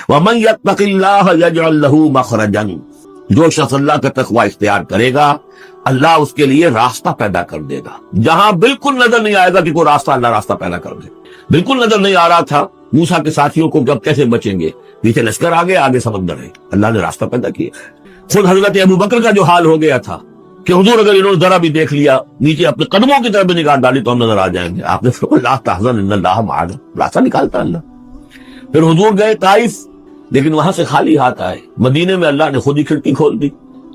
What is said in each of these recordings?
وَمَن يَتَّقِ اللَّهَ يَجْعَل لَّهُ مَخْرَجًا، جو شخص اللہ کا تقوی اختیار کرے گا اللہ اس کے لیے راستہ پیدا کر دے گا، جہاں بالکل نظر نہیں آئے گا کہ کوئی راستہ، اللہ راستہ پیدا کر دے۔ بالکل نظر نہیں آ رہا تھا موسیٰ کے ساتھیوں کو جب کیسے بچیں گے، پیچھے لشکر آگے، آگے سمندر ہے، اللہ نے راستہ پیدا کیا۔ خود حضرت ابو بکر کا جو حال ہو گیا تھا کہ حضور اگر انہوں نے ذرا بھی دیکھ لیا نیچے اپنے قدموں کی طرف بھی نگاہ ڈالی تو ہم نظر آ جائیں گے، آپ نے فرمایا لا تحزن ان اللہ معنا، راستہ نکالتا اللہ۔ پھر حضور گئے طائف، لیکن وہاں سے خالی ہاتھ آئے، مدینے میں اللہ نے خود ہی کھڑکی کھول دی،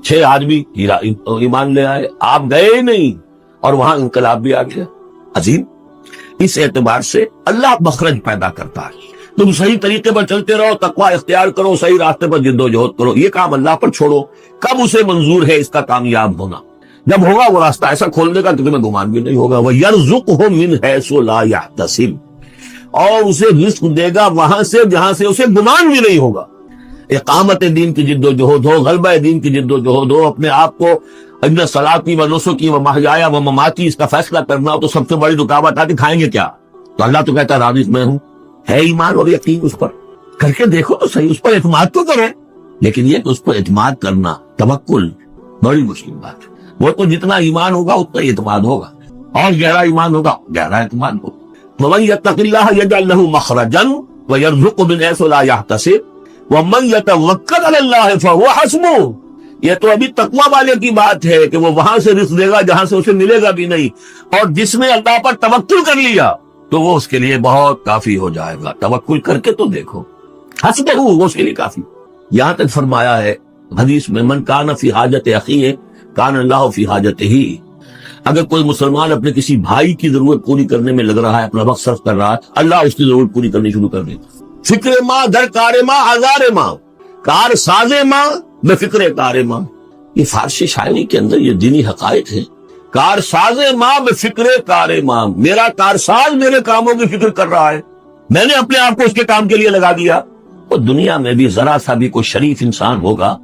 6 آدمی ایمان لے آئے، آپ گئے ہی نہیں اور وہاں انقلاب بھی آ گیا۔ عظیم، اس اعتبار سے اللہ مخرج پیدا کرتا ہے۔ تم صحیح طریقے پر چلتے رہو، تقوی اختیار کرو، صحیح راستے پر جد و جہد کرو، یہ کام اللہ پر چھوڑو۔ کب اسے منظور ہے اس کا کامیاب ہونا؟ جب ہوگا وہ راستہ ایسا کھول دے گا کہ تمہیں گمان بھی نہیں ہوگا۔ وَيَرْزُقْهُ مِنْ حَيْثُ لَا يَحْتَسِبُ، اور اسے رزق دے گا وہاں سے جہاں سے اسے گمان بھی نہیں ہوگا۔ اقامت دین کی جد و جہد ہو، غلبہ دین کی جد و جہد ہو، اپنے آپ کو ان صلاتی و نسکی و محیایا و مماتی اس کا فیصلہ کرنا ہو تو سب سے بڑی رکاوٹ آتی کھائیں گے کیا؟ تو اللہ تو کہتا ہے راضی میں ہوں، ہے ایمان اور یقین اس پر، کر کے دیکھو تو صحیح، اس پر اعتماد تو کرو۔ لیکن یہ کہ اس پر اعتماد کرنا، توکل، بڑی مشکل بات ہے۔ وہ تو جتنا ایمان ہوگا اتنا اعتماد ہوگا، اور گہرا ایمان ہوگا گہرا اعتماد ہوگا۔ وَمَن يَتَّقِ اللَّهَ يَجْعَل لَّهُ مَخْرَجًا وَيَرْزُقْهُ مِنْ حَيْثُ لَا يَحْتَسِبُ وَمَن يَتَوَكَّلْ عَلَى اللَّهِ فَهُوَ حَسْبُهُ، یہ تو ابھی تقویٰ والے کی بات ہے کہ وہ وہاں سے رزق دے گا جہاں سے اسے ملے گا بھی نہیں، اور جس نے اللہ پر توکل کر لیا تو وہ اس کے لیے بہت کافی ہو جائے گا۔ توکل کر کے تو دیکھو، حسبہ، وہ اس کے لیے کافی۔ یہاں تک فرمایا ہے حدیث میں من کان فی حاجت اخیہ کان اللہ فی حاجتہ، اگر کوئی مسلمان اپنے کسی بھائی کی ضرورت پوری کرنے میں لگ رہا ہے، اپنا وقت صرف کر رہا ہے، اللہ اس کی ضرورت پوری کرنی شروع کر دیتا۔ فکر ماں در کار ماں آزار ماں، کار ساز ماں بے فکر کار ماں، یہ فارسی شاعری کے اندر یہ دینی حقائق ہے۔ کار ساز ماں بے فکر کار ماں، میرا کار ساز میرے کاموں کی فکر کر رہا ہے، میں نے اپنے آپ کو اس کے کام کے لیے لگا دیا۔ وہ دنیا میں بھی ذرا سا بھی کوئی شریف انسان ہوگا،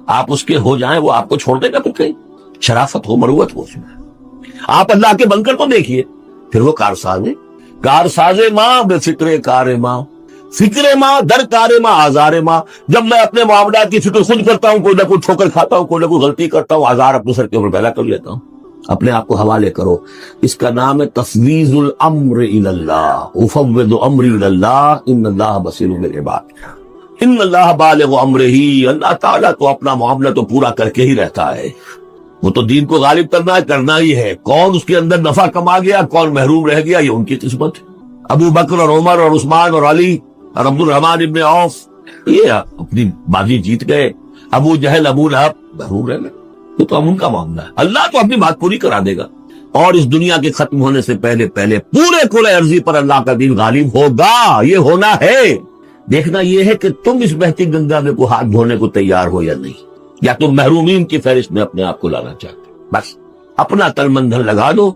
آپ اس کے ہو جائیں، وہ آپ کو چھوڑ دے گا؟ تو کہیں شرافت ہو، مروت ہو اس میں۔ آپ اللہ کے بن کر تو دیکھیے، پھر وہ کارساز ہے، کارساز ماں بے فکر کار ماں، فکر ماں در کار ماں آزار ماں۔ جب میں اپنے معاملات کی فکر خود کرتا ہوں، کوئی نہ کوئی ٹھوکر کھاتا ہوں، کوئی نہ کوئی غلطی کرتا ہوں، آزار اپنے سر کے اوپر پیدا کر لیتا ہوں، اپنے آپ کو حوالے کرو۔ اس کا نام ہے تفویض الامر الی اللہ، افوض امری الی اللہ ان اللہ بصیر بالعباد، ان اللہ بالغ امرہ، اللہ تعالیٰ تو اپنا معاملہ تو پورا کر کے ہی رہتا ہے، وہ تو دین کو غالب کرنا ہی ہے۔ کون اس کے اندر نفع کما گیا، کون محروم رہ گیا، یہ ان کی قسمت ہے۔ ابو بکر اور عمر اور عثمان اور علی اور عبد الرحمن ابن عوف یہ اپنی بازی جیت گئے، ابو جہل ابو لہب محروم رہ گئے، یہ تو ان کا معاملہ ہے۔ اللہ تو اپنی بات پوری کرا دے گا، اور اس دنیا کے ختم ہونے سے پہلے پورے کل ارضی پر اللہ کا دین غالب ہوگا، یہ ہونا ہے۔ دیکھنا یہ ہے کہ تم اس بہتی گنگا میں کو ہاتھ دھونے کو تیار ہو یا نہیں، یا تم محرومین کی فہرست میں اپنے آپ کو لانا چاہتے۔ بس اپنا تن من دھن لگا دو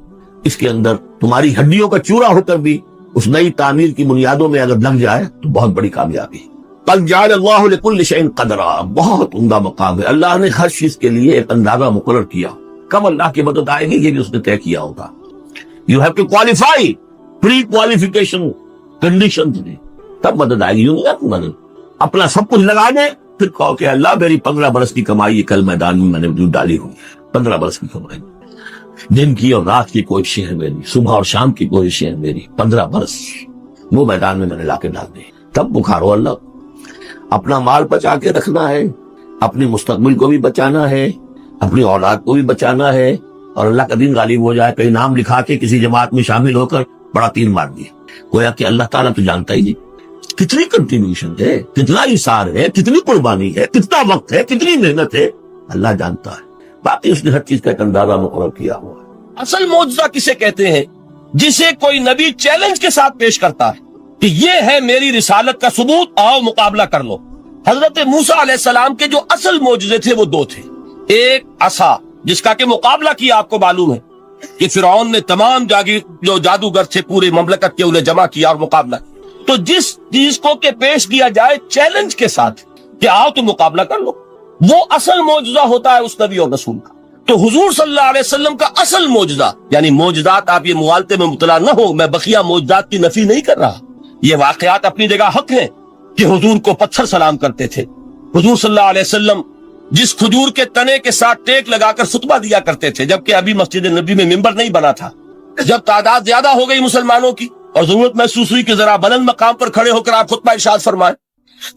اس کے اندر، تمہاری ہڈیوں کا چورا ہو کر بھی اس نئی تعمیر کی بنیادوں میں اگر لگ جائے تو بہت بڑی کامیابی۔ قد جعل اللہ لکل شیء قدرا، بہت عمدہ مقام ہے، اللہ نے ہر چیز کے لیے ایک اندازہ مقرر کیا، کب اللہ کی مدد آئے گی یہ بھی اس نے طے کیا ہوگا۔ You have to qualify, pre qualification condition, تب مدد آئے گی، یوں نہیں مدد اپنا سب کچھ لگا دے پھر کہو کہ اللہ میری 15 برس کی کمائی کل میدان میں نے ڈالی ہوئی، 15 برس کی کمائی، دن کی اور رات کی کوششیں ہیں میری، صبح اور شام کی کوششیں ہیں میری، 15 برس وہ میدان میں نے لا کے ڈال دی۔ تب بخارو اللہ، اپنا مال بچا کے رکھنا ہے، اپنی مستقبل کو بھی بچانا ہے، اپنی اولاد کو بھی بچانا ہے، اور اللہ کا دین غالب ہو جائے، کہیں نام لکھا کے کسی جماعت میں شامل ہو کر بڑا تیر مار دیے، گویا کہ اللہ تعالیٰ تو جانتا ہی نہیں کتنی کنٹریبیوشن ہے، کتنا اثار ہے، کتنی قربانی ہے، کتنا وقت ہے، کتنی محنت ہے، اللہ جانتا ہے۔ باقی اس نے ہر چیز کا ایک اندازہ مقرر کیا ہوا ہے۔ اصل معجزہ کسے کہتے ہیں؟ جسے کوئی نبی چیلنج کے ساتھ پیش کرتا ہے کہ یہ ہے میری رسالت کا ثبوت، آؤ مقابلہ کر لو۔ حضرت موسیٰ علیہ السلام کے جو اصل معجزے تھے وہ 2 تھے، ایک عصا جس کا کہ مقابلہ کیا، آپ کو معلوم ہے کہ فرعون نے تمام جو جادوگر تھے پورے مملکت کے انہیں جمع کیا اور مقابلہ کیا۔ تو جس چیز کو کہ پیش کیا جائے چیلنج کے ساتھ کہ آؤ تو مقابلہ کر لو، وہ اصل معجزہ ہوتا ہے اس نبی اور رسول کا۔ تو حضور صلی اللہ علیہ وسلم کا اصل معجزہ، یعنی معجزات، آپ یہ مغالطے میں مبتلا نہ ہو، میں بقیہ معجزات کی نفی نہیں کر رہا، یہ واقعات اپنی جگہ حق ہیں، کہ حضور کو پتھر سلام کرتے تھے. حضور صلی اللہ علیہ وسلم جس کھجور کے تنے کے ساتھ ٹیک لگا کر خطبہ دیا کرتے تھے، جبکہ ابھی مسجد نبی میں ممبر نہیں بنا تھا، جب تعداد زیادہ ہو گئی مسلمانوں کی اور ضرورت محسوس ہوئی کہ ذرا بلند مقام پر کھڑے ہو کر آپ خطبہ ارشاد فرمائیں،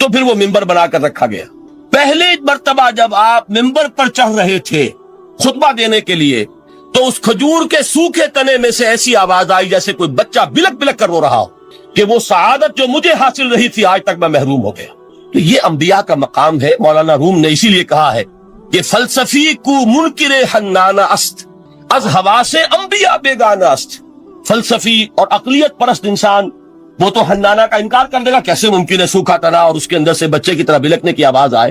تو پھر وہ ممبر بنا کر رکھا گیا. پہلے مرتبہ جب آپ ممبر پر چڑھ رہے تھے خطبہ دینے کے لیے، تو اس کھجور کے سوکھے تنے میں سے ایسی آواز آئی جیسے کوئی بچہ بلک بلک کر رو رہا ہو کہ وہ سعادت جو مجھے حاصل رہی تھی آج تک میں محروم ہو گیا. تو یہ انبیاء کا مقام ہے. مولانا روم نے اسی لیے کہا ہے کہ فلسفی کو منکر حنانہ است، از ہوا سے انبیاء بیگانہ است. فلسفی اور عقلیت پرست انسان وہ تو حنانہ کا انکار کر دے گا، کیسے ممکن ہے سوکھا تنا اور اس کے اندر سے بچے کی طرح بلکنے کی آواز آئے.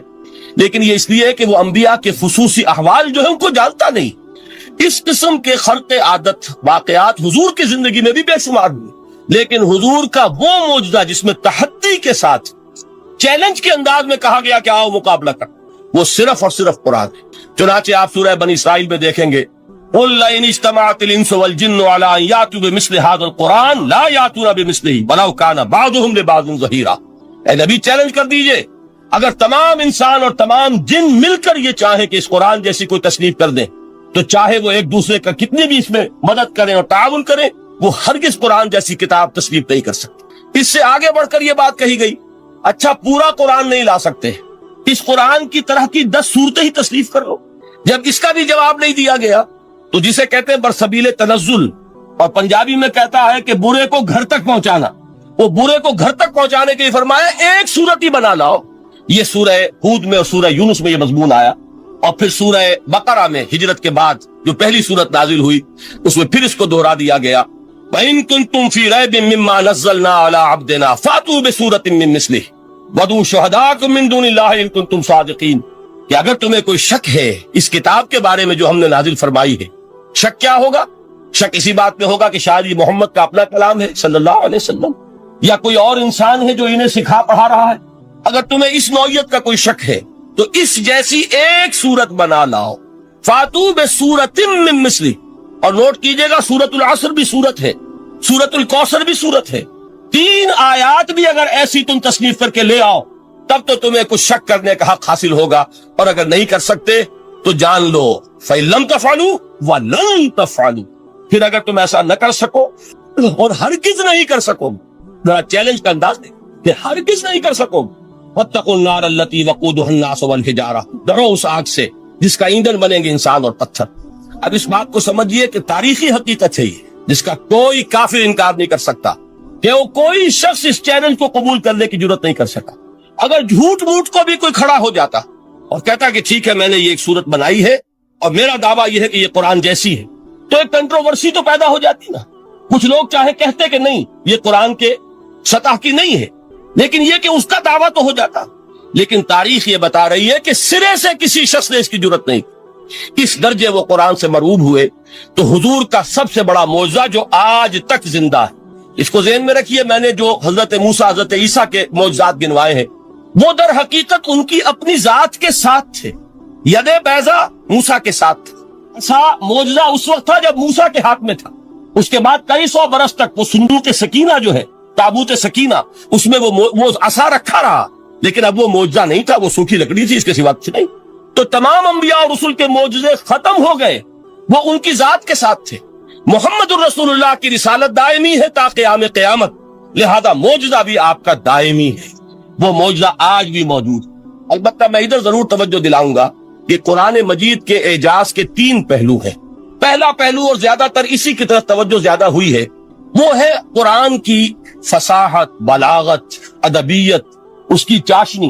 لیکن یہ اس لیے کہ وہ انبیاء کے خصوصی احوال جو ہے ان کو جانتا نہیں. اس قسم کے خرق عادت واقعات حضور کی زندگی میں بھی بے شمار ہوئے، لیکن حضور کا وہ معجزہ جس میں تحدی کے ساتھ چیلنج کے انداز میں کہا گیا کہ آؤ مقابلہ کر، وہ صرف اور صرف قرآن ہے. چنانچہ آپ سورہ بنی اسرائیل میں دیکھیں گے قُلْ لَئِنِ اجْتَمَعَتِ الْإِنسُ وَالْجِنُّ عَلَىٰ أَن يَأْتُوا بِمِثْلِ هَٰذَا الْقُرْآنِ لَا يَأْتُونَ بِمِثْلِهِ وَلَوْ كَانَ بَعْضُهُمْ لِبَعْضٍ ظَهِيرًا. اے نبی چیلنج کر دیجئے، اگر تمام انسان اور تمام جن مل کر یہ چاہیں کہ اس قرآن جیسی کوئی تصنیف کر دیں، تو چاہے وہ ایک دوسرے کا کتنی بھی اس میں مدد کریں اور تعاون کریں، وہ ہرگز قرآن جیسی کتاب تصنیف نہیں کر سکتے. اس سے آگے بڑھ کر یہ بات کہی گئی، اچھا پورا قرآن نہیں لا سکتے، اس قرآن کی طرح کی 10 صورتیں ہی تصنیف کر لو. جب اس کا بھی جواب نہیں دیا گیا تو جسے کہتے ہیں برسبیل تنزل، اور پنجابی میں کہتا ہے کہ برے کو گھر تک پہنچانا، وہ برے کو گھر تک پہنچانے کے لیے فرمایا ایک صورت ہی بنا لاؤ. یہ سورہ ہود میں اور سورہ یونس میں یہ مضمون آیا، اور پھر سورہ بقرہ میں ہجرت کے بعد جو پہلی صورت نازل ہوئی اس میں پھر اس کو دوہرا دیا گیا. وَإِن كُنتُمْ فِي رَيْبٍ مِّمَّا نَزَّلْنَا عَلَىٰ عَبْدِنَا فَأْتُوا بِسُورَةٍ مِّن مِّثْلِهِ وَادْعُوا شُهَدَاءَكُم مِّن دُونِ اللَّهِ إِن كُنتُمْ صَادِقِينَ. کہ اگر تمہیں کوئی شک ہے اس کتاب کے بارے میں جو ہم نے نازل فرمائی ہے، شک کیا ہوگا؟ شک اسی بات میں ہوگا کہ شاید یہ محمد کا اپنا کلام ہے صلی اللہ علیہ وسلم، یا کوئی اور انسان ہے جو انہیں سکھا پڑھا رہا ہے. اگر تمہیں اس نوعیت کا کوئی شک ہے تو اس جیسی ایک سورت بنا لاؤ. فاتو بسورۃ من مثلہ، اور نوٹ کیجئے گا سورۃ العصر بھی سورت ہے، سورۃ الکوثر بھی سورت ہے. 3 آیات بھی اگر ایسی تم تصنیف کر کے لے آؤ تب تو تمہیں کچھ شک کرنے کا حق حاصل ہوگا. اور اگر نہیں کر سکتے تو جان لو فَإِن لَمْ تَفْعَلُوا وَلَن تَفْعَلُوا، پھر اگر تم ایسا نہ کر سکو اور ہرگز نہیں کر سکو، ذرا چیلنج کا انداز دے کہ ہرگز نہیں کر سکو. وَاتَّقُوا النَّارَ الَّتِي وَقُودُهَا النَّاسُ وَالْحِجَارَةُ، ڈرو اس آگ سے جس کا ایندھن بنیں گے انسان اور پتھر. اب اس بات کو سمجھیے کہ تاریخی حقیقت ہے یہ، جس کا کوئی کافر انکار نہیں کر سکتا، کہ وہ کوئی شخص اس چیلنج کو قبول کرنے کی جرات نہیں کر سکا. اگر جھوٹ موٹ کو بھی کوئی کھڑا ہو جاتا اور کہتا کہ ٹھیک ہے میں نے یہ ایک صورت بنائی ہے اور میرا دعویٰ یہ ہے کہ یہ قرآن جیسی ہے، تو ایک کنٹروورسی تو پیدا ہو جاتی نا. کچھ لوگ چاہے کہتے کہ نہیں یہ قرآن کے سطح کی نہیں ہے، لیکن یہ کہ اس کا دعویٰ تو ہو جاتا. لیکن تاریخ یہ بتا رہی ہے کہ سرے سے کسی شخص نے اس کی جرات نہیں. اس درجے وہ قرآن سے مرعوب ہوئے. تو حضور کا سب سے بڑا معجزہ جو آج تک زندہ ہے، اس کو ذہن میں رکھیے، میں نے جو حضرت موسیٰ حضرت عیسیٰ کے معجزات گنوائے ہیں وہ در حقیقت ان کی اپنی ذات کے ساتھ تھے. ید بیضا موسیٰ کے ساتھ تھا. ایسا معجزہ اس وقت تھا جب موسیٰ کے ہاتھ میں تھا. اس کے بعد کئی 100 برس تک وہ صندوق سکینہ جو ہے، تابوت سکینہ، اس میں وہ عصا رکھا رہا، لیکن اب وہ معجزہ نہیں تھا، وہ سوکھی لکڑی تھی، اس کے سوا کچھ نہیں. تو تمام انبیاء اور رسول کے معجزے ختم ہو گئے، وہ ان کی ذات کے ساتھ تھے. محمد الرسول اللہ کی رسالت دائمی ہے تا قیام قیامت، لہذا معجزہ بھی آپ کا دائمی ہے. وہ معجزہ آج بھی موجود. البتہ میں ادھر ضرور توجہ دلاؤں گا کہ قرآن مجید کے اعجاز کے 3 پہلو ہیں. پہلا پہلو، اور زیادہ تر اسی کی طرف توجہ زیادہ ہوئی ہے، وہ ہے قرآن کی فصاحت، بلاغت، ادبیت، اس کی چاشنی.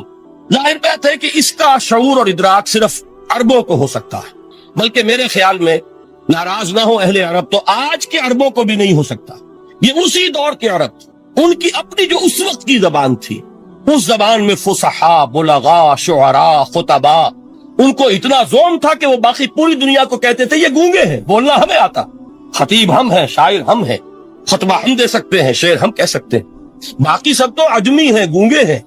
ظاہر بات ہے کہ اس کا شعور اور ادراک صرف عربوں کو ہو سکتا ہے، بلکہ میرے خیال میں ناراض نہ ہو اہل عرب تو آج کے عربوں کو بھی نہیں ہو سکتا. یہ اسی دور کے عرب، ان کی اپنی جو اس وقت کی زبان تھی، اس زبان میں فصحاء، بلغاء، شعراء، خطباء، ان کو اتنا زوم تھا کہ وہ باقی پوری دنیا کو کہتے تھے یہ گونگے ہیں، بولنا ہمیں آتا، خطیب ہم ہیں، شاعر ہم ہیں، خطبہ ہم دے سکتے ہیں، شعر ہم کہہ سکتے ہیں، باقی سب تو عجمی ہیں، گونگے ہیں.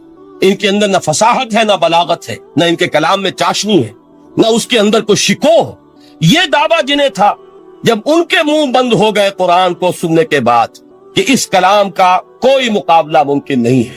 ان کے اندر نہ فصاحت ہے، نہ بلاغت ہے، نہ ان کے کلام میں چاشنی ہے، نہ اس کے اندر کوئی شکو ہے. یہ دعویٰ جنہیں تھا، جب ان کے منہ بند ہو گئے قرآن کو سننے کے بعد کہ اس کلام کا کوئی مقابلہ ممکن نہیں ہے،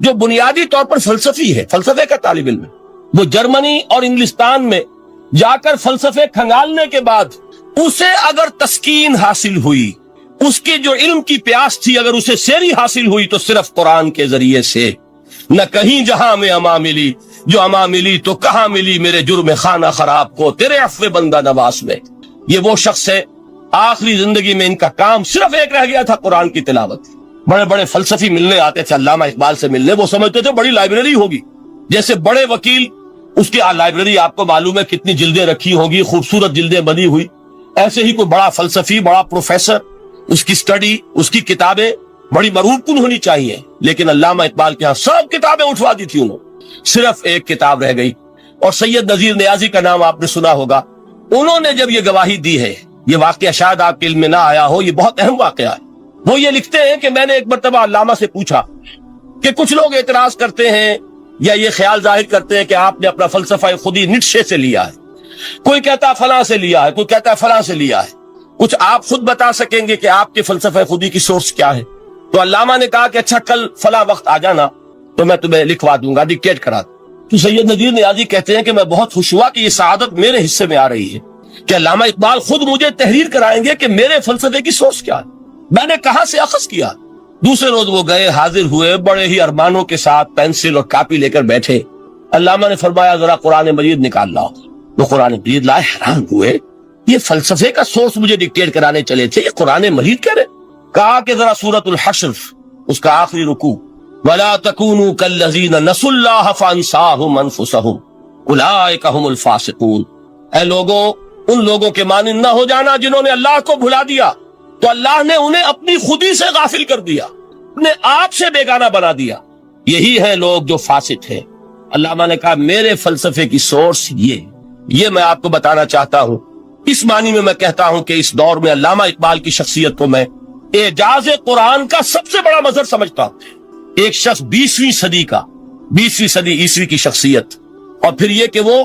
جو بنیادی طور پر فلسفی ہے, فلسفے کا طالب علم ہے, وہ جرمنی اور انگلستان میں جا کر فلسفے کھنگالنے کے بعد اسے اگر تسکین حاصل ہوئی, اس کے جو علم کی پیاس تھی اگر اسے سیری حاصل ہوئی تو صرف قرآن کے ذریعے سے. نہ کہیں جہاں میں اما ملی, جو اما ملی تو کہاں ملی میرے جرم خانہ خراب کو تیرے عفو بندہ نواز میں. یہ وہ شخص ہے آخری زندگی میں ان کا کام صرف ایک رہ گیا تھا, قرآن کی تلاوت. بڑے بڑے فلسفی ملنے آتے تھے علامہ اقبال سے ملنے, وہ سمجھتے تھے بڑی لائبریری ہوگی, جیسے بڑے وکیل اس کی لائبریری آپ کو معلوم ہے کتنی جلدیں رکھی ہوں گی, خوبصورت جلدیں بنی ہوئی, ایسے ہی کوئی بڑا فلسفی, بڑا پروفیسر, اس کی سٹڈی, اس کی کتابیں بڑی مرغوب کن ہونی چاہیے. لیکن علامہ اقبال کے ہاں سب کتابیں اٹھوا دی تھی انہوں, صرف ایک کتاب رہ گئی. اور سید نذیر نیازی کا نام آپ نے سنا ہوگا, انہوں نے جب یہ گواہی دی ہے, یہ واقعہ شاید آپ کے علم میں نہ آیا ہو, یہ بہت اہم واقعہ ہے. وہ یہ لکھتے ہیں کہ میں نے ایک مرتبہ علامہ سے پوچھا کہ کچھ لوگ اعتراض کرتے ہیں یا یہ خیال ظاہر کرتے ہیں کہ آپ نے اپنا فلسفہ خودی نیٹشے سے لیا ہے, کوئی کہتا فلاں سے لیا ہے, کوئی کہتا فلاں سے لیا ہے, کچھ آپ خود بتا سکیں گے کہ آپ کے فلسفہ خودی کی سورس کیا ہے؟ تو علامہ نے کہا کہ اچھا کل فلاں وقت آ جانا تو میں تمہیں لکھوا دوں گا, ڈکٹیٹ کرا دوں. تو سید نذیر نیازی کہتے ہیں کہ میں بہت خوش ہوا کہ یہ سعادت میرے حصے میں آ رہی ہے کہ علامہ اقبال خود مجھے تحریر کرائیں گے کہ میرے فلسفے کی سورس کیا ہے. میں نے کہاں سے اخذ کیا. دوسرے روز وہ گئے, حاضر ہوئے, بڑے ہی ارمانوں کے ساتھ پینسل اور کاپی لے کر بیٹھے. علامہ نے فرمایا ذرا قرآن مجید نکال لاؤ. وہ قرآن مجید لائے, حیران ہوئے, یہ فلسفے کا سورس مجھے ڈکٹیٹ کرانے چلے تھے, یہ قرآن مجید کہہ رہے. کہا کہ ذرا سورۃ الحشر اس کا آخری رکوع, وَلَا تَكُونُوا كَالَّذِينَ نَسُوا اللَّهَ فَأَنسَاهُمْ أَنفُسَهُمْ أُولَٰئِكَ هُمُ الْفَاسِقُونَ. اے لوگوں, ان لوگوں کے مانند نہ ہو جانا جنہوں نے اللہ کو بھلا دیا تو اللہ نے انہیں اپنی خودی سے غافل کر دیا, اپنے آپ سے بیگانہ بنا دیا, یہی ہیں لوگ جو فاسق ہیں. علامہ نے کہا میرے فلسفے کی سورس یہ میں آپ کو بتانا چاہتا ہوں. اس معنی میں میں کہتا ہوں کہ اس دور میں علامہ اقبال کی شخصیت کو میں اعجاز قرآن کا سب سے بڑا مظہر سمجھتا ہوں. ایک شخص 20ویں صدی عیسوی کی شخصیت, اور پھر یہ کہ وہ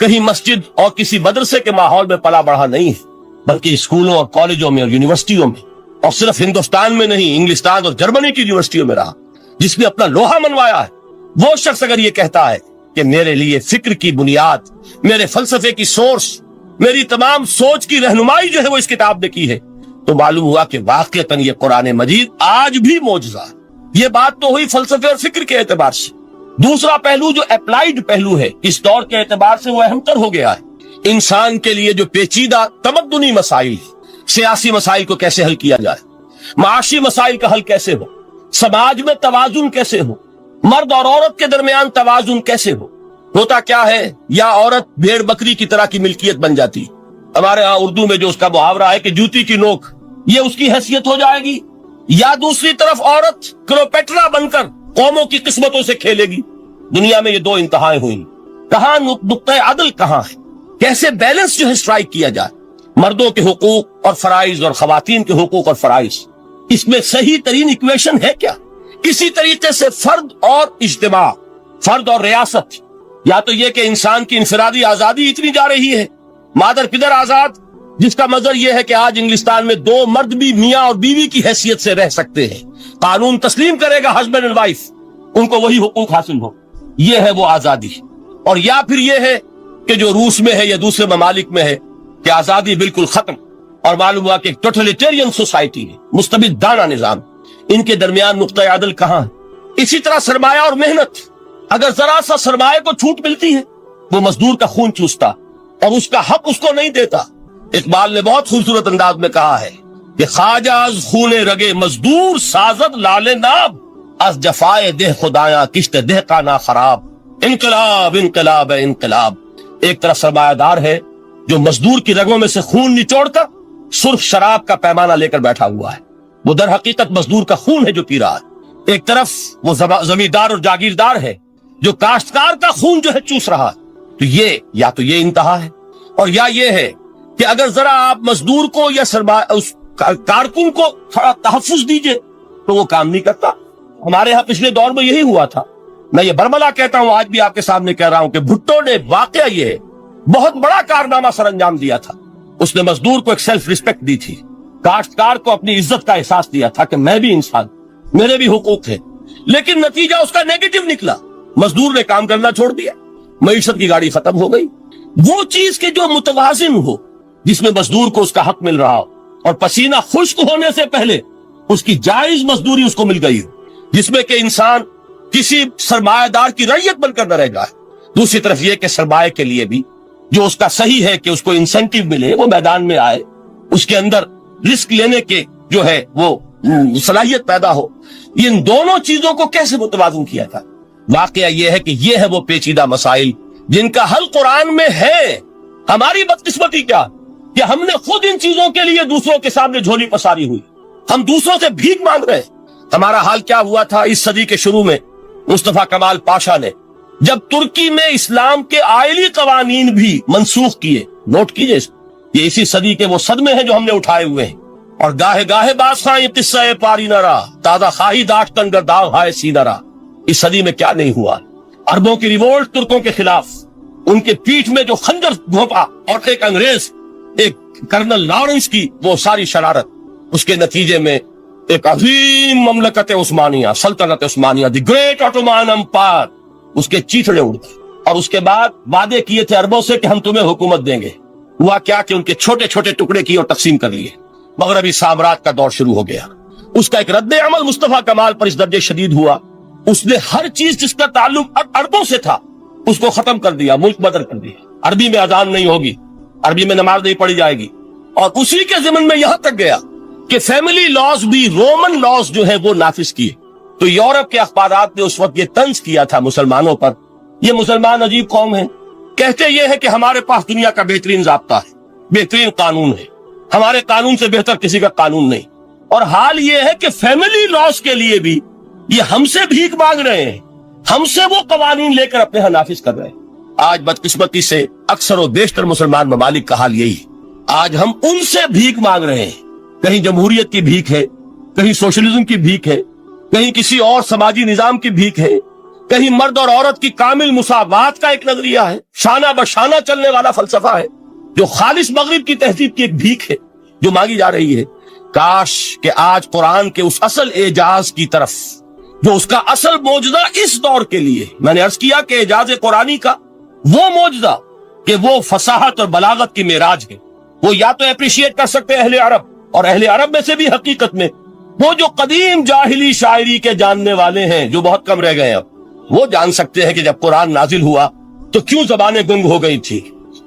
کہیں مسجد اور کسی مدرسے کے ماحول میں پلا بڑھا نہیں ہے, بلکہ اسکولوں اور کالجوں میں اور یونیورسٹیوں میں, اور صرف ہندوستان میں نہیں انگلستان اور جرمنی کی یونیورسٹیوں میں رہا, جس نے اپنا لوہا منوایا ہے. وہ شخص اگر یہ کہتا ہے کہ میرے لیے فکر کی بنیاد, میرے فلسفے کی سورس, میری تمام سوچ کی رہنمائی جو ہے وہ اس کتاب نے کی ہے, تو معلوم ہوا کہ واقعتاً یہ قرآن مجید آج بھی معجزہ ہے. یہ بات تو ہوئی فلسفے اور فکر کے اعتبار سے. دوسرا پہلو جو اپلائیڈ پہلو ہے اس دور کے اعتبار سے وہ اہم تر ہو گیا ہے. انسان کے لیے جو پیچیدہ تمدنی مسائل, سیاسی مسائل کو کیسے حل کیا جائے, معاشی مسائل کا حل کیسے ہو, سماج میں توازن کیسے ہو, مرد اور عورت کے درمیان توازن کیسے ہو. ہوتا کیا ہے, یا عورت بھیڑ بکری کی طرح کی ملکیت بن جاتی, ہمارے ہاں اردو میں جو اس کا محاورہ ہے کہ جوتی کی نوک, یہ اس کی حیثیت ہو جائے گی, یا دوسری طرف عورت کلوپیٹرا بن کر قوموں کی قسمتوں سے کھیلے گی. دنیا میں یہ دو انتہائیں ہوئیں, کہاں نقطۂ عدل کہاں ہے, کیسے بیلنس جو ہے اسٹرائک کیا جائے, مردوں کے حقوق اور فرائض اور خواتین کے حقوق اور فرائض, اس میں صحیح ترین ایکویشن ہے کیا. اسی طریقے سے فرد اور اجتماع, فرد اور ریاست, یا تو یہ کہ انسان کی انفرادی آزادی اتنی جا رہی ہے, مادر پدر آزاد, جس کا مظہر یہ ہے کہ آج انگلستان میں 2 مرد بھی میاں اور بیوی کی حیثیت سے رہ سکتے ہیں, قانون تسلیم کرے گا ہسبینڈ اینڈ وائف, ان کو وہی حقوق حاصل ہو, یہ ہے وہ آزادی. اور یا پھر یہ ہے کہ جو روس میں ہے یا دوسرے ممالک میں ہے کہ آزادی بالکل ختم, اور معلوم ہوا کہ ایک ٹوٹلیٹیرین سوسائٹی ہے, مستبدانہ نظام, ان کے درمیان نقطۂ عدل کہاں ہے. اسی طرح سرمایہ اور محنت, اگر ذرا سا سرمایہ کو چھوٹ ملتی ہے وہ مزدور کا خون چوستا اور اس کا حق اس کو نہیں دیتا. اقبال نے بہت خوبصورت انداز میں کہا ہے کہ خواجہ از خون رگے مزدور سازد لال ناب, از جفائے دہ خدایاں کشت دہ کا نا خراب. انقلاب انقلاب انقلاب. ایک طرف سرمایہ دار ہے جو مزدور کی رگوں میں سے خون نچوڑ کر سرخ شراب کا پیمانہ لے کر بیٹھا ہوا ہے, وہ در حقیقت مزدور کا خون ہے جو پی رہا ہے. ایک طرف وہ زمیندار اور جاگیردار ہے جو کاشتکار کا خون جو ہے چوس رہا ہے. تو یہ یا تو یہ انتہا ہے, اور یا یہ ہے کہ اگر ذرا آپ مزدور کو یا اس کارکن کو تھوڑا تحفظ دیجئے تو وہ کام نہیں کرتا. ہمارے ہاں پچھلے دور میں یہی ہوا تھا. میں یہ برملا کہتا ہوں, آج بھی آپ کے سامنے کہہ رہا ہوں کہ بھٹو نے واقعہ یہ بہت بڑا کارنامہ سر انجام دیا تھا. اس نے مزدور کو ایک سیلف ریسپیکٹ دی تھی, کاشتکار کو اپنی عزت کا احساس دیا تھا کہ میں بھی انسان, میرے بھی حقوق ہیں. لیکن نتیجہ اس کا نیگیٹو نکلا. مزدور نے کام کرنا چھوڑ دیا, معیشت کی گاڑی ختم ہو گئی. وہ چیز کے جو متوازن ہو, جس میں مزدور کو اس کا حق مل رہا ہو اور پسینہ خشک ہونے سے پہلے اس کی جائز مزدوری اس کو مل گئی ہو, جس میں کہ انسان کسی سرمایہ دار کی رعیت بن کر نہ رہ جائے. دوسری طرف یہ کہ سرمایہ کے لیے بھی جو اس کا صحیح ہے کہ اس کو انسینٹیو ملے, وہ میدان میں آئے, اس کے اندر رسک لینے کے جو ہے وہ صلاحیت پیدا ہو. ان دونوں چیزوں کو کیسے متوازن کیا تھا؟ واقعہ یہ ہے کہ یہ ہے وہ پیچیدہ مسائل جن کا حل قرآن میں ہے. ہماری بدقسمتی کیا کہ ہم نے خود ان چیزوں کے لیے دوسروں کے سامنے جھولی پساری ہوئی, ہم دوسروں سے بھیک مانگ رہے ہیں. ہمارا حال کیا ہوا تھا اس صدی کے شروع میں؟ مصطفیٰ کمال پاشا نے جب ترکی میں اسلام کے آئلی قوانین بھی منسوخ کیے, نوٹ کیجئے, یہ اسی صدی کے وہ صدمے ہیں جو ہم نے اٹھائے ہوئے ہیں. اور گاہے گاہے باز خواہ یہ قصہ پاری نہ رہا, تازہ خواہی داشت کنگر داغ ہائے سی نہ رہا. اس صدی میں کیا نہیں ہوا؟ عربوں کی ریوولٹ ترکوں کے خلاف, ان کے پیٹھ میں جو خنجر گھونپا, اور ایک انگریز, ایک کرنل لارنس کی وہ ساری شرارت, اس کے نتیجے میں ایک عظیم مملکت عثمانیہ, سلطنت عثمانیہ, دی گریٹ آٹومان امپائر, اس کے چیتڑے اڑ گئے. اور اس کے بعد وعدے کیے تھے عربوں سے کہ ہم تمہیں حکومت دیں گے. ہوا کیا کہ ان کے چھوٹے چھوٹے ٹکڑے کیے اور تقسیم کر لیے. مغربی سامراج کا دور شروع ہو گیا. اس کا ایک رد عمل مصطفیٰ کمال پر اس درجے شدید ہوا, اس نے ہر چیز جس کا تعلق عربوں سے تھا اس کو ختم کر دیا, ملک بدر کر دیا. عربی میں اذان نہیں ہوگی, عربی میں نماز نہیں پڑھی جائے گی. اور اسی کے ضمن میں یہاں تک گیا کہ فیملی لاز بھی, رومن لاز جو ہے وہ نافذ کیے. تو یورپ کے اخبارات نے اس وقت یہ طنز کیا تھا مسلمانوں پر, یہ مسلمان عجیب قوم ہیں, کہتے یہ ہے کہ ہمارے پاس دنیا کا بہترین ضابطہ ہے, بہترین قانون ہے, ہمارے قانون سے بہتر کسی کا قانون نہیں. اور حال یہ ہے کہ فیملی لاز کے لیے بھی یہ ہم سے بھیک مانگ رہے ہیں, ہم سے وہ قوانین لے کر اپنے ہاں نافذ کر رہے ہیں. آج بدقسمتی سے اکثر و بیشتر مسلمان ممالک کا حال یہی ہے. آج ہم ان سے بھیک مانگ رہے ہیں, کہیں جمہوریت کی بھیک ہے, کہیں سوشلزم کی بھیک ہے, کہیں کسی اور سماجی نظام کی بھیک ہے, کہیں مرد اور عورت کی کامل مساوات کا ایک نظریہ ہے, شانہ بشانہ چلنے والا فلسفہ ہے, جو خالص مغرب کی تہذیب کی ایک بھیک ہے جو مانگی جا رہی ہے. کاش کہ آج قرآن کے اس اصل اعجاز کی طرف, جو اس کا اصل معجزہ اس دور کے لیے, میں نے عرض کیا کہ اعجاز قرآنی کا وہ معجزہ کہ وہ فصاحت اور بلاغت کی معراج ہے, وہ یا تو اپریشیٹ کر سکتے اہل عرب, اور اہل عرب میں سے بھی حقیقت میں وہ جو قدیم جاہلی شاعری کے جاننے والے ہیں جو بہت کم رہ گئے, اب وہ جان سکتے ہیں کہ جب قرآن نازل ہوا تو کیوں زبانیں گنگ ہو گئی تھی,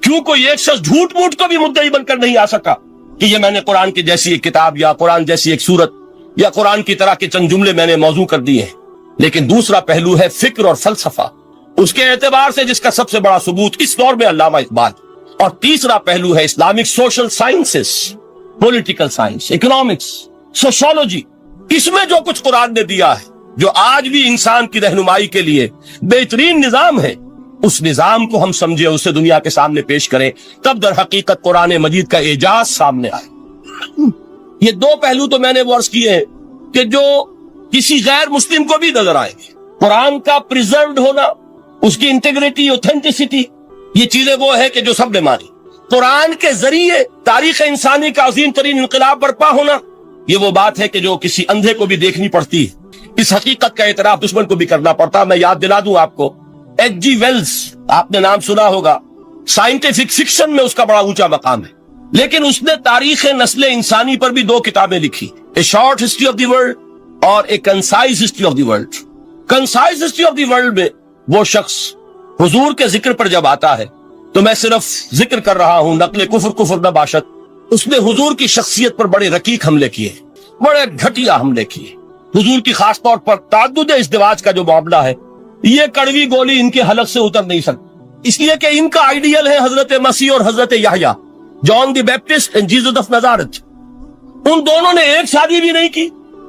کیوں کوئی ایک شخص جھوٹ موٹ کو بھی مدعی بن کر نہیں آ سکا کہ یہ میں نے قرآن کی جیسی ایک کتاب یا قرآن جیسی ایک سورت یا قرآن کی طرح کے چند جملے میں نے موضوع کر دیے ہیں. لیکن دوسرا پہلو ہے فکر اور فلسفہ, اس کے اعتبار سے جس کا سب سے بڑا ثبوت اس دور میں علامہ اقبال. اور تیسرا پہلو ہے Islamic social sciences, political science, economics, sociology. اس میں جو کچھ قرآن نے دیا ہے, جو آج بھی انسان کی رہنمائی کے لیے بہترین نظام ہے, اس نظام کو ہم سمجھے, اسے دنیا کے سامنے پیش کریں, تب در حقیقت قرآن مجید کا اعجاز سامنے آئے. یہ دو پہلو تو میں نے وہ عرض کیے ہیں کہ جو کسی غیر مسلم کو بھی نظر آئیں گے. قرآن کا پریزروڈ ہونا, اس کی انٹیگریٹی, اوتھینٹسٹی, یہ چیزیں وہ ہے کہ جو سب نے مانی. قرآن کے ذریعے تاریخ انسانی کا عظیم ترین انقلاب برپا ہونا, یہ وہ بات ہے کہ جو کسی اندھے کو بھی دیکھنی پڑتی ہے. اس حقیقت کا اعتراف دشمن کو بھی کرنا پڑتا. میں یاد دلا دوں آپ کو, ایچ جی ویلز, آپ نے نام سنا ہوگا, سائنٹیفک فکشن میں اس کا بڑا اونچا مقام ہے, لیکن اس نے تاریخ نسل انسانی پر بھی 2 کتابیں لکھی, a short history of the world اور a concise history of the world. Concise history of the world میں وہ شخص حضور کے ذکر پر جب آتا ہے, تو میں صرف ذکر کر رہا ہوں, نقل کفر نہ باشد, اس نے حضور کی شخصیت پر بڑے رقیق حملے کیے, بڑے گھٹیا حملے کیے. حضور کی خاص طور پر تعدد ازدواج کا جو معاملہ ہے, یہ کڑوی گولی ان کے حلق سے اتر نہیں سکتی, اس لیے کہ ان کا آئیڈیل ہے حضرت مسیح اور حضرت یحییٰ, جان دی بیپٹسٹ اینڈ جیسس آف نازارت. ان دونوں نے ایک شادی بھی نہیں کی,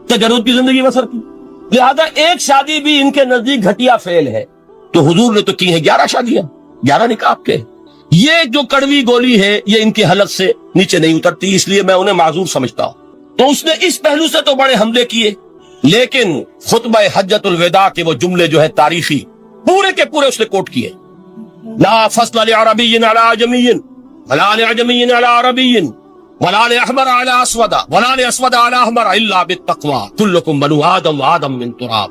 تجرد کی زندگی بسر کی, لہذا ایک شادی بھی ان کے نزدیک گھٹیا فعل ہے. تو حضور نے تو کی ہیں 11 شادیاں, 11 نکاح کے. یہ جو کڑوی گولی ہے یہ ان کے حلق سے نیچے نہیں اترتی, اس لیے میں انہیں معذور سمجھتا ہوں. تو اس نے اس پہلو سے تو بڑے حملے کیے, لیکن خطبہ حجۃ الوداع کے وہ جملے جو ہے تاریخی, پورے کے پورے اس نے کوٹ کیے. لا فصل لعربی علی عجمی ولا لعجمی علی عربی ولا لاحمر علی اسود ولا لاسود علی احمر الا بالتقوى كلكم بنو آدم وآدم من تراب.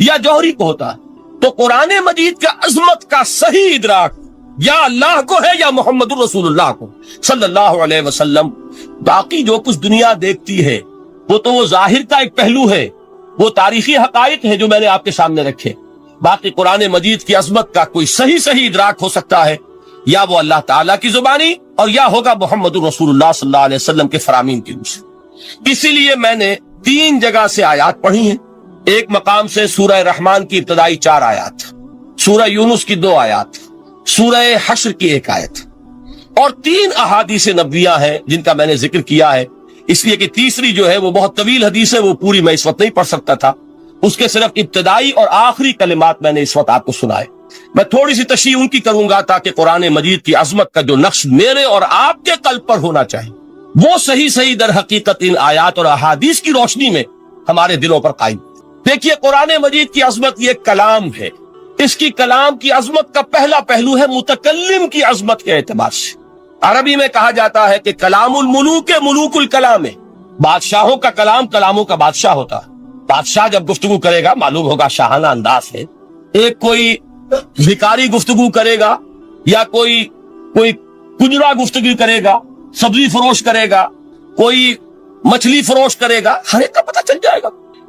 یا جوہری کو ہوتا ہے۔ تو قرآن مجید کا عظمت کا صحیح ادراک یا اللہ کو ہے یا محمد الرسول اللہ کو صلی اللہ علیہ وسلم۔ باقی جو کچھ دنیا دیکھتی ہے وہ تو وہ ظاہر کا ایک پہلو ہے، وہ تاریخی حقائق ہے جو میں نے آپ کے سامنے رکھے۔ باقی قرآن مجید کی عظمت کا کوئی صحیح ادراک ہو سکتا ہے یا وہ اللہ تعالیٰ کی زبانی اور یا ہوگا محمد الرسول اللہ صلی اللہ علیہ وسلم کے فرامین کی روح سے۔ اسی لیے میں نے 3 جگہ سے آیات پڑھی ہیں۔ ایک مقام سے سورہ رحمان کی ابتدائی 4 آیات، سورہ یونس کی 2 آیات، سورہ حشر کی 1 آیت، اور 3 احادیث نبویہ ہیں جن کا میں نے ذکر کیا ہے، اس لیے کہ تیسری جو ہے وہ بہت طویل حدیث ہے، وہ پوری میں اس وقت نہیں پڑھ سکتا تھا، اس کے صرف ابتدائی اور آخری کلمات میں نے اس وقت آپ کو سنائے۔ میں تھوڑی سی تشریح ان کی کروں گا تاکہ قرآن مجید کی عظمت کا جو نقش میرے اور آپ کے قلب پر ہونا چاہیے وہ صحیح در حقیقت ان آیات اور احادیث کی روشنی میں ہمارے دلوں پر قائم۔ دیکھیے قرآن مجید کی عظمت یہ کلام ہے، اس کی کلام کی عظمت کا پہلا پہلو ہے متکلم کی عظمت کے اعتبار سے۔ عربی میں کہا جاتا ہے کہ کلام الملوک ملوک الکلام ہے، بادشاہوں کا کلام کلاموں کا بادشاہ ہوتا ہے۔ بادشاہ جب گفتگو کرے گا معلوم ہوگا شاہانہ انداز ہے، ایک کوئی بھکاری گفتگو کرے گا یا کوئی کجرا گفتگو کرے گا، سبزی فروش کرے گا، کوئی مچھلی فروش کرے گا، ہر ایک کا پتہ چل جائے گا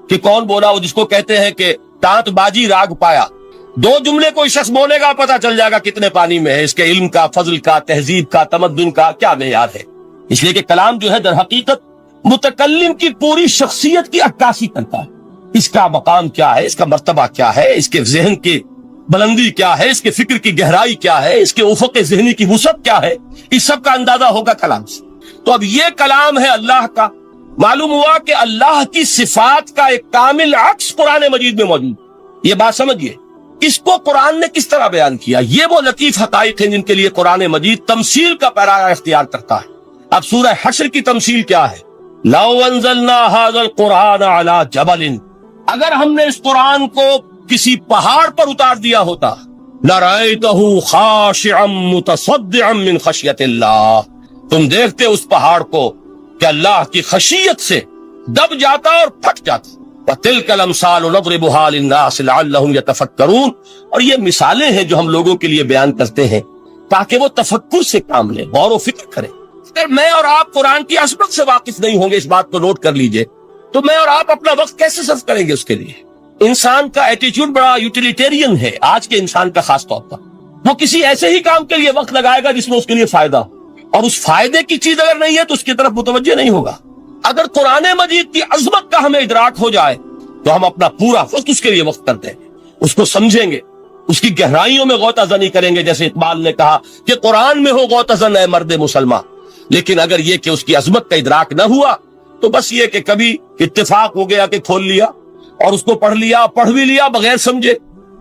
کہ کون بولا، وہ جس کو کہتے ہیں کہ تانت باجی راگ پایا۔ 2 جملے کوئی شخص بولے گا پتہ چل جائے گا کتنے پانی میں ہے، اس کے علم کا، فضل کا، تہذیب کا، تمدن کا کیا معیار ہے۔ اس لیے کہ کلام جو ہے در حقیقت متکلم کی پوری شخصیت کی عکاسی کرتا ہے، اس کا مقام کیا ہے، اس کا مرتبہ کیا ہے، اس کے ذہن کی بلندی کیا ہے، اس کے فکر کی گہرائی کیا ہے، اس کے افق ذہنی کی وسعت کیا ہے، اس سب کا اندازہ ہوگا کلام سے۔ تو اب یہ کلام ہے اللہ کا، معلوم ہوا کہ اللہ کی صفات کا ایک کامل عکس قرآن مجید میں موجود۔ یہ بات سمجھیے، اس کو قرآن نے کس طرح بیان کیا، یہ وہ لطیف حقائق ہیں جن کے لیے قرآن مجید تمثیل کا پیراگراف اختیار کرتا ہے۔ اب سورہ حشر کی تمثیل کیا ہے؟ لو انزلنا هذا القرآن على جبل، اگر ہم نے اس قرآن کو کسی پہاڑ پر اتار دیا ہوتا، لرأيته خاشعا متصدعا من خشیت اللہ، تم دیکھتے اس پہاڑ کو کہ اللہ کی خشیت سے دب جاتا اور پھٹ جاتا۔ وَتِلْكَ الْأَمْثَالُ نَضْرِبُهَا لِلنَّاسِ لَعَلَّهُمْ يَتَفَكَّرُونَ، اور یہ مثالیں ہیں جو ہم لوگوں کے لیے بیان کرتے ہیں تاکہ وہ تفکر سے کام لیں، غور و فکر کریں۔ اگر میں اور آپ قرآن کی عظمت سے واقف نہیں ہوں گے، اس بات کو نوٹ کر لیجئے، تو میں اور آپ اپنا وقت کیسے صرف کریں گے اس کے لیے؟ انسان کا ایٹیچیوڈ بڑا یوٹیلیٹیرین ہے، آج کے انسان کا خاص طور پر۔ وہ کسی ایسے ہی کام کے لیے وقت لگائے گا جس میں اس کے لیے فائدہ ہو، اور اس فائدے کی چیز اگر نہیں ہے تو اس کی طرف متوجہ نہیں ہوگا۔ اگر قرآن مجید کی عظمت کا ہمیں ادراک ہو جائے تو ہم اپنا پورا وقت اس کے لیے وقت کر دیں گے، اس کو سمجھیں گے، اس کی گہرائیوں میں غوطہ زنی کریں گے، جیسے اقبال نے کہا کہ قرآن میں ہو غوطہ زن اے مرد مسلمان۔ لیکن اگر یہ کہ اس کی عظمت کا ادراک نہ ہوا تو بس یہ کہ کبھی اتفاق ہو گیا کہ کھول لیا اور اس کو پڑھ بھی لیا بغیر سمجھے،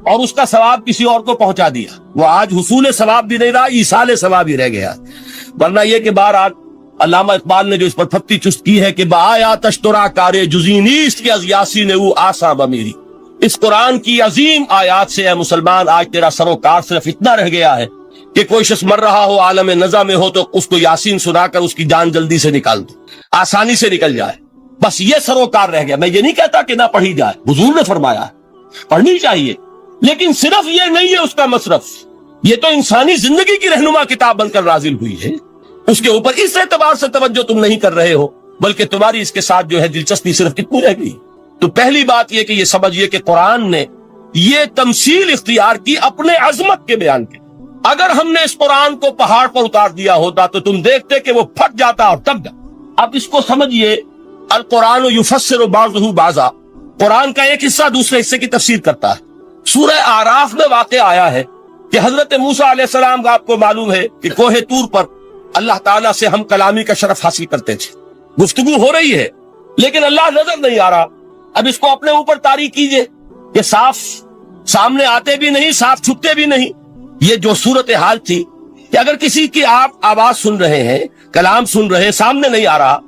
اور اس کا ثواب کسی اور کو پہنچا دیا، وہ آج حصول ثواب بھی نہیں رہا، ایصال ثواب ہی رہ گیا۔ ورنہ یہ کہ بہرحال علامہ اقبال نے جو اس پر پھپتی چست کی ہے کہ بایا تشترا کارے جزی نیست کے از یاسین او آسا بمیری، اس قرآن کی عظیم آیات سے اے مسلمان آج تیرا سروکار صرف اتنا رہ گیا ہے کہ کوئی شخص مر رہا ہو، عالم نزا میں ہو، تو اس کو یاسین سنا کر اس کی جان جلدی سے نکال دو، آسانی سے نکل جائے، بس یہ سروکار رہ گیا۔ میں یہ نہیں کہتا کہ نہ پڑھی جائے، حضور نے فرمایا ہے پڑھنی چاہیے، لیکن صرف یہ نہیں ہے اس کا مصرف، یہ تو انسانی زندگی کی رہنما کتاب بن کر نازل ہوئی ہے، اس کے اوپر اس اعتبار سے توجہ تم نہیں کر رہے ہو، بلکہ تمہاری اس کے ساتھ جو ہے دلچسپی صرف کتنی رہ گئی۔ تو پہلی بات یہ کہ یہ سمجھیے کہ قرآن نے یہ تمثیل اختیار کی اپنے عظمت کے بیان کے۔ اگر ہم نے اس قرآن کو پہاڑ پر اتار دیا ہوتا تو تم دیکھتے کہ وہ پھٹ جاتا اور دب جاتا۔ اب اس کو سمجھیے، القرآن یفسر بعضہ بعضا، قرآن کا ایک حصہ دوسرے حصے کی تفسیر کرتا ہے۔ سورہ اعراف میں واقع آیا ہے کہ حضرت موسیٰ علیہ السلام کا آپ کو معلوم ہے کہ کوہ طور پر اللہ تعالیٰ سے ہم کلامی کا شرف حاصل کرتے تھے، گفتگو ہو رہی ہے لیکن اللہ نظر نہیں آ رہا۔ اب اس کو اپنے اوپر طاری کیجئے کہ صاف سامنے آتے بھی نہیں، صاف چھپتے بھی نہیں۔ یہ جو صورتحال تھی کہ اگر کسی کی آپ آواز سن رہے ہیں، کلام سن رہے ہیں، سامنے نہیں آ رہا،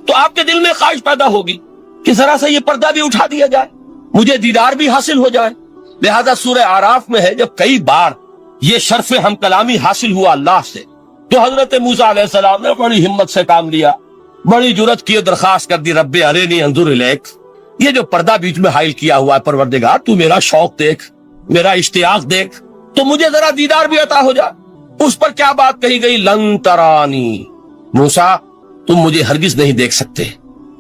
تو آپ کے دل میں خواہش پیدا ہوگی کہ ذرا سا یہ پردہ بھی اٹھا دیا جائے، مجھے دیدار بھی حاصل ہو جائے۔ لہذا سورہ اعراف میں ہے جب کئی بار یہ شرف ہم کلامی حاصل ہوا اللہ سے، تو حضرت موسیٰ علیہ السلام نے بڑی ہمت سے کام لیا، بڑی جرت کی، درخواست کر دی، رب ارینی انظر الیک، یہ جو پردہ بیچ میں حائل کیا ہوا ہے پروردگار تو میرا شوق دیکھ، میرا اشتیاق دیکھ، تو مجھے ذرا دیدار بھی عطا ہو جائے۔ اس پر کیا بات کہی گئی؟ لن ترانی، موسیٰ تم مجھے ہرگز نہیں دیکھ سکتے،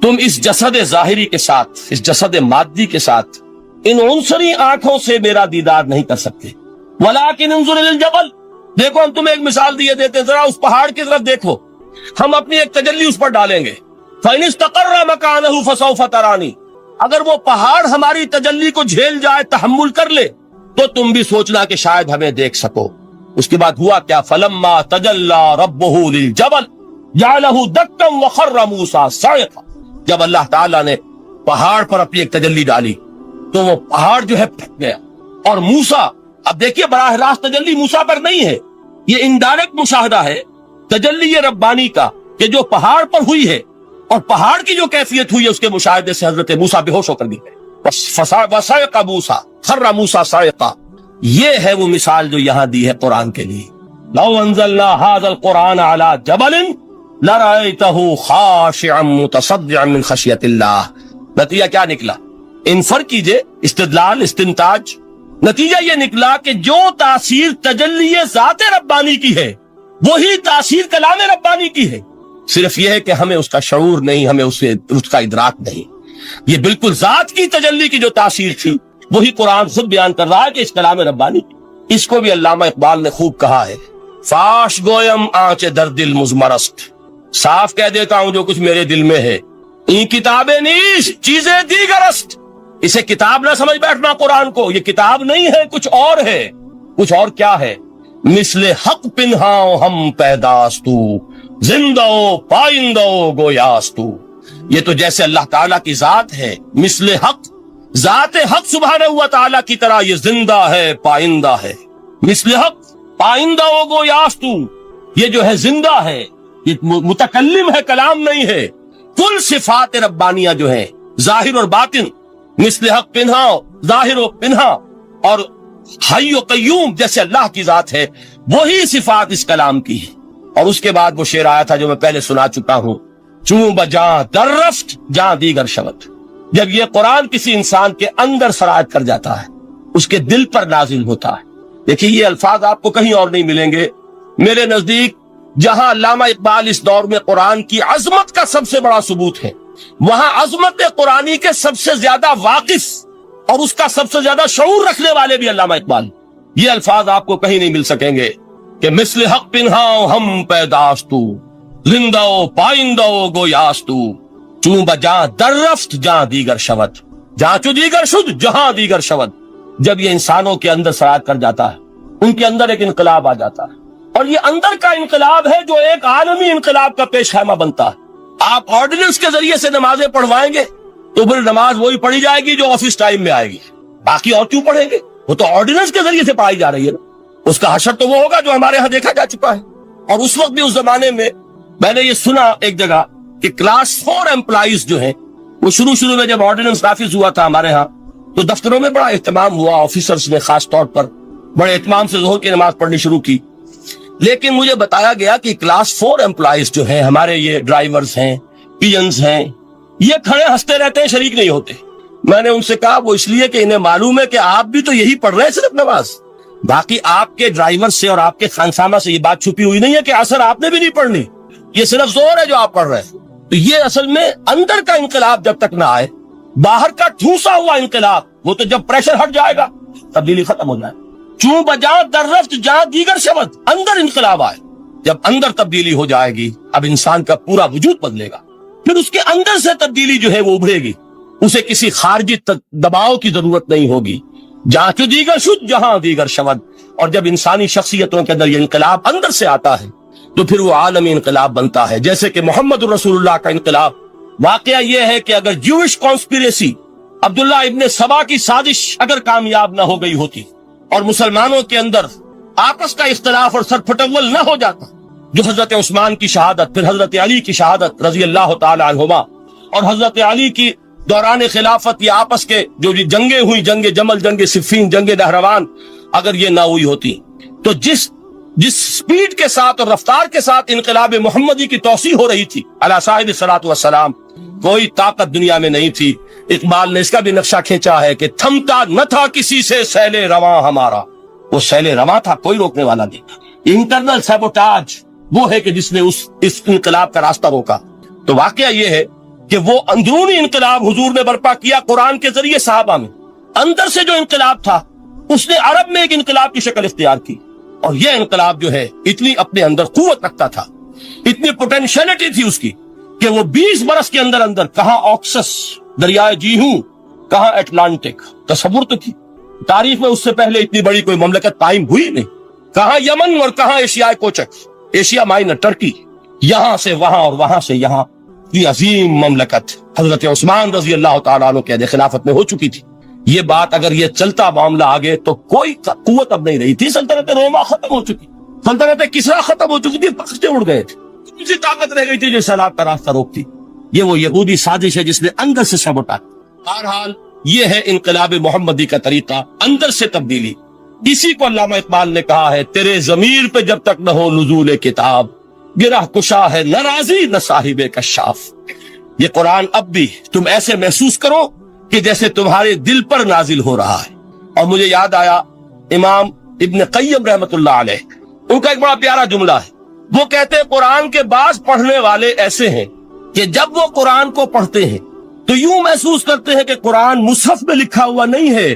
تم اس جسد ظاہری کے ساتھ، اس جسد مادی کے ساتھ، ان عنصری آنکھوں سے میرا دیدار نہیں کر سکتے۔ ولیکن انظر الی الجبل، دیکھو ہم تمہیں ایک مثال دیے دیتے ہیں، ذرا اس پہاڑ کی طرف دیکھو، ہم اپنی ایک تجلی اس پر ڈالیں گے۔ فَإِنِ اسْتَقَرَّ مَكَانَهُ فَسَوْفَ تَرَانِي، اگر وہ پہاڑ ہماری تجلی کو جھیل جائے، تحمل کر لے، تو تم بھی سوچنا کہ شاید ہمیں دیکھ سکو۔ اس کے بعد ہوا کیا؟ فَلَمَّا تَجَلَّى رَبُّهُ لِلْجَبَلِ جَعَلَهُ دَكًّا وَخَرَّ مُوسَىٰ صَعِقًا، جب اللہ تعالیٰ نے پہاڑ پر اپنی ایک تجلی ڈالی تو وہ پہاڑ جو ہے پھٹ گیا، اور موسیٰ، اب دیکھیے براہ راست تجلی موسیٰ پر نہیں ہے، یہ انڈائریکٹ مشاہدہ ہے تجلی ربانی کا کہ جو پہاڑ پر ہوئی ہے، اور پہاڑ کی جو کیفیت ہوئی ہے اس کے مشاہدے سے حضرت موسیٰ بے ہوش ہو کر گئے۔ وَصَعِقَ مُوسَىٰ خَرَّ مُوسَىٰ صَعِقًا، یہ ہے وہ مثال جو یہاں دی ہے قرآن کے لیے۔ لَوْ أَنزَلْنَا هَذَا الْقُرْآنَ عَلَىٰ جَبَلٍ لَرَأَيْتَهُ خَاشِعًا مُتَصَدِّعًا مِّنْ خَشْيَةِ اللَّهِ، نتیجہ کیا نکلا؟ انفر کیجئے، استدلال، استنتاج، نتیجہ یہ نکلا کہ جو تاثیر تجلی ذات ربانی کی ہے وہی تاثیر کلام ربانی کی ہے، صرف یہ ہے کہ ہمیں اس کا شعور نہیں، ہمیں اس کا ادراک نہیں۔ یہ بالکل ذات کی تجلی کی جو تاثیر تھی وہی قرآن خود بیان کر رہا ہے کہ اس کلام ربانی کی۔ اس کو بھی علامہ اقبال نے خوب کہا ہے، فاش گویم آنچ در دل مزمرست، صاف کہہ دیتا ہوں جو کچھ میرے دل میں ہے، این کتابیں نیش چیزیں دیگرست، اسے کتاب نہ سمجھ بیٹھنا قرآن کو، یہ کتاب نہیں ہے، کچھ اور ہے۔ کچھ اور کیا ہے؟ مثل حق پنہاؤ ہم پیداستو، زندہ پائندہ گویاستو، یہ تو جیسے اللہ تعالیٰ کی ذات ہے، مثل حق، ذات حق سبحانہ و تعالیٰ کی طرح یہ زندہ ہے، پائندہ ہے۔ مثل حق، پائندہ گویاستو، یہ جو ہے زندہ ہے، یہ متکلم ہے، کلام نہیں ہے۔ کل صفات ربانیہ جو ہے ظاہر اور باطن، مثل حق پنہا، ظاہر و پنہا، اور حی و قیوم جیسے اللہ کی ذات ہے، وہی صفات اس کلام کی ہے۔ اور اس کے بعد وہ شعر آیا تھا جو میں پہلے سنا چکا ہوں، چوں بجاں در رفت جاں دیگر شود، جب یہ قرآن کسی انسان کے اندر سرایت کر جاتا ہے، اس کے دل پر نازل ہوتا ہے۔ دیکھیے یہ الفاظ آپ کو کہیں اور نہیں ملیں گے۔ میرے نزدیک جہاں علامہ اقبال اس دور میں قرآن کی عظمت کا سب سے بڑا ثبوت ہے، وہاں عظمت قرآنی کے سب سے زیادہ واقف اور اس کا سب سے زیادہ شعور رکھنے والے بھی علامہ اقبال۔ یہ الفاظ آپ کو کہیں نہیں مل سکیں گے کہ مثل حق پنہاؤ ہم پیداستو، زندہ پائندہ گویاستو، چوں بجاں در رفت جہاں دیگر شود، جہاں چو دیگر شد جہاں دیگر شود۔ جب یہ انسانوں کے اندر سرایت کر جاتا ہے، ان کے اندر ایک انقلاب آ جاتا ہے، اور یہ اندر کا انقلاب ہے جو ایک عالمی انقلاب کا پیش خیمہ بنتا ہے۔ آپ آرڈیننس کے ذریعے سے نمازیں پڑھوائیں گے تو پھر نماز وہی پڑھی جائے گی جو آفس ٹائم میں آئے گی، باقی اور کیوں پڑھیں گے؟ وہ تو آرڈیننس کے ذریعے سے پڑھائی جا رہی ہے نا۔ اس کا حشر تو وہ ہوگا جو ہمارے ہاں دیکھا جا چکا ہے۔ اور اس وقت بھی، اس زمانے میں میں نے یہ سنا ایک جگہ کہ کلاس 4 امپلائیز جو ہیں، وہ شروع میں جب آرڈیننس نافذ ہوا تھا ہمارے ہاں تو دفتروں میں بڑا اہتمام ہوا، آفیسرز نے خاص طور پر بڑے اہتمام سے ظہر کی نماز پڑھنی شروع کی۔ لیکن مجھے بتایا گیا کہ کلاس 4 امپلائیز جو ہیں، ہمارے یہ ڈرائیورز ہیں، پیئنز ہیں، یہ کھڑے ہنستے رہتے ہیں، شریک نہیں ہوتے۔ میں نے ان سے کہا وہ اس لیے کہ انہیں معلوم ہے کہ آپ بھی تو یہی پڑھ رہے ہیں صرف نماز، باقی آپ کے ڈرائیور سے اور آپ کے خانسامہ سے یہ بات چھپی ہوئی نہیں ہے کہ عصر آپ نے بھی نہیں پڑھنی، یہ صرف زور ہے جو آپ پڑھ رہے ہیں۔ تو یہ اصل میں اندر کا انقلاب جب تک نہ آئے، باہر کا ٹھوسا ہوا انقلاب، وہ تو جب پریشر ہٹ جائے گا تبدیلی ختم ہو جائے۔ چوں بجاں در رفت جہاں دیگر شود، اندر انقلاب آئے، جب اندر تبدیلی ہو جائے گی اب انسان کا پورا وجود بدلے گا، پھر اس کے اندر سے تبدیلی جو ہے وہ ابھرے گی، اسے کسی خارجی دباؤ کی ضرورت نہیں ہوگی۔ جہاں چو دیگر شد جہاں دیگر شود، اور جب انسانی شخصیتوں کے اندر یہ انقلاب اندر سے آتا ہے تو پھر وہ عالمی انقلاب بنتا ہے، جیسے کہ محمد رسول اللہ کا انقلاب۔ واقعہ یہ ہے کہ اگر جوش کانسپیریسی، عبداللہ ابن سبا کی سازش اگر کامیاب نہ ہو گئی ہوتی اور مسلمانوں کے اندر آپس کا اختلاف اور سرپھٹول نہ ہو جاتا، جو حضرت عثمان کی شہادت، پھر حضرت علی کی شہادت رضی اللہ تعالی عنہما، اور حضرت علی کی دوران خلافت یہ آپس کے جو جنگیں ہوئی، جنگ جمل، جنگ صفین، جنگ نہروان، اگر یہ نہ ہوئی ہوتی تو جس سپیڈ کے ساتھ اور رفتار کے ساتھ انقلاب محمدی کی توسیع ہو رہی تھی علی صاحب الصلاۃ والسلام، کوئی طاقت دنیا میں نہیں تھی. اقبال نے اس کا بھی نقشہ کھینچا ہے کہ تھمتا نہ تھا کسی سے سیل رواں ہمارا. وہ سیل رواں تھا, کوئی روکنے والا نہیں تھا. انٹرنل سیبوٹاج وہ ہے کہ جس نے اس انقلاب کا راستہ روکا. تو واقعہ یہ ہے کہ وہ اندرونی انقلاب حضور نے برپا کیا قرآن کے ذریعے صحابہ میں. اندر سے جو انقلاب تھا اس نے عرب میں ایک انقلاب کی شکل اختیار کی. اور یہ انقلاب جو ہے اتنی اپنے اندر قوت رکھتا تھا, اتنی پوٹینشیلٹی تھی اس کی, کہ وہ 20 برس کے اندر اندر کہاں آکسس دریائے جیہوں, کہاں اٹلانٹک. تصور تو کی تاریخ میں اس سے پہلے اتنی بڑی کوئی مملکت قائم ہوئی نہیں. کہاں یمن اور کہاں ایشیائے کوچک, ایشیا مائنر ٹرکی, یہاں سے وہاں اور وہاں سے یہاں. یہ عظیم مملکت حضرت عثمان رضی اللہ تعالیٰ عنہ کے خلافت میں ہو چکی تھی. یہ بات اگر یہ چلتا معاملہ آگے تو کوئی قوت اب نہیں رہی تھی. سلطنت روما ختم ہو چکی, سلطنت کسرا ختم ہو چکی تھی, پخشتے اڑ گئے تھے. کسی طاقت رہ گئی تھی جو سیلاب کا راستہ روکتی. یہ وہ یہودی سازش ہے جس نے اندر سے سبوٹا. بہرحال یہ ہے انقلاب محمدی کا طریقہ, اندر سے تبدیلی. اسی کو علامہ اقبال نے کہا ہے, تیرے ضمیر پہ جب تک نہ ہو نزول کتاب, گرہ کشا ہے نہ راضی نہ صاحب کشاف. یہ قرآن اب بھی تم ایسے محسوس کرو کہ جیسے تمہارے دل پر نازل ہو رہا ہے. اور مجھے یاد آیا امام ابن قیم رحمت اللہ علیہ, ان کا ایک بڑا پیارا جملہ ہے. وہ کہتے ہیں قرآن کے بعض پڑھنے والے ایسے ہیں کہ جب وہ قرآن کو پڑھتے ہیں تو یوں محسوس کرتے ہیں کہ قرآن مصحف میں لکھا ہوا نہیں ہے,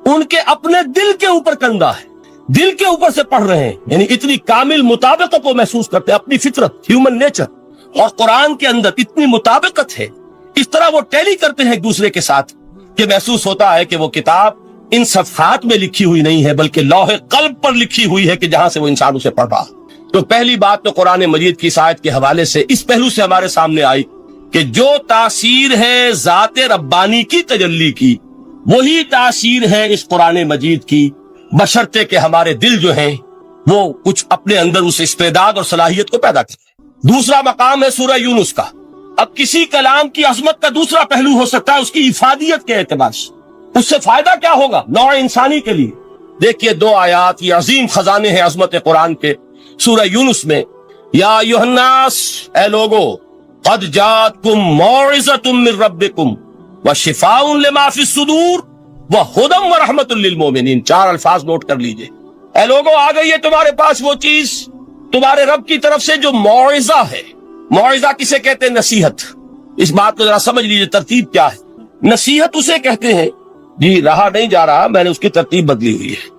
ان کے اپنے دل کے اوپر کندہ ہے, دل کے اوپر سے پڑھ رہے ہیں. یعنی اتنی کامل مطابقت کو محسوس کرتے ہیں, اپنی فطرت, ہیومن نیچر اور قرآن کے اندر اتنی مطابقت ہے. اس طرح وہ ٹیلی کرتے ہیں ایک دوسرے کے ساتھ کہ محسوس ہوتا ہے کہ وہ کتاب ان صفحات میں لکھی ہوئی نہیں ہے بلکہ لوح قلب پر لکھی ہوئی ہے کہ جہاں سے وہ انسان اسے پڑھ رہا. تو پہلی بات تو قرآن مجید کی اس آیت کے حوالے سے اس پہلو سے ہمارے سامنے آئی کہ جو تاثیر ہے ذات ربانی کی تجلی کی, وہی تاثیر ہے اس قرآن مجید کی, بشرطے کہ ہمارے دل جو ہیں وہ کچھ اپنے اندر اس استعداد اور صلاحیت کو پیدا کریں. دوسرا مقام ہے سورہ یونس کا. اب کسی کلام کی عظمت کا دوسرا پہلو ہو سکتا ہے اس کی افادیت کے اعتبار سے. اس سے فائدہ کیا ہوگا نوع انسانی کے لیے؟ دیکھیے 2 آیات, یہ عظیم خزانے ہیں عظمت قرآن کے. سورہ یونس میں یا ایھا الناس, اے لوگو, قد جاءتکم موعظۃ من ربکم وشفاء لما فی الصدور وہدی ورحمۃ للمؤمنین. 4 الفاظ نوٹ کر لیجئے. اے لوگو, آ گئی ہے تمہارے پاس وہ چیز تمہارے رب کی طرف سے جو موعظہ ہے. موعظہ کسے کہتے ہیں؟ نصیحت. اس بات کو ذرا سمجھ لیجئے ترتیب کیا ہے. نصیحت اسے کہتے ہیں, جی رہا نہیں جا رہا, میں نے اس کی ترتیب بدلی ہوئی ہے.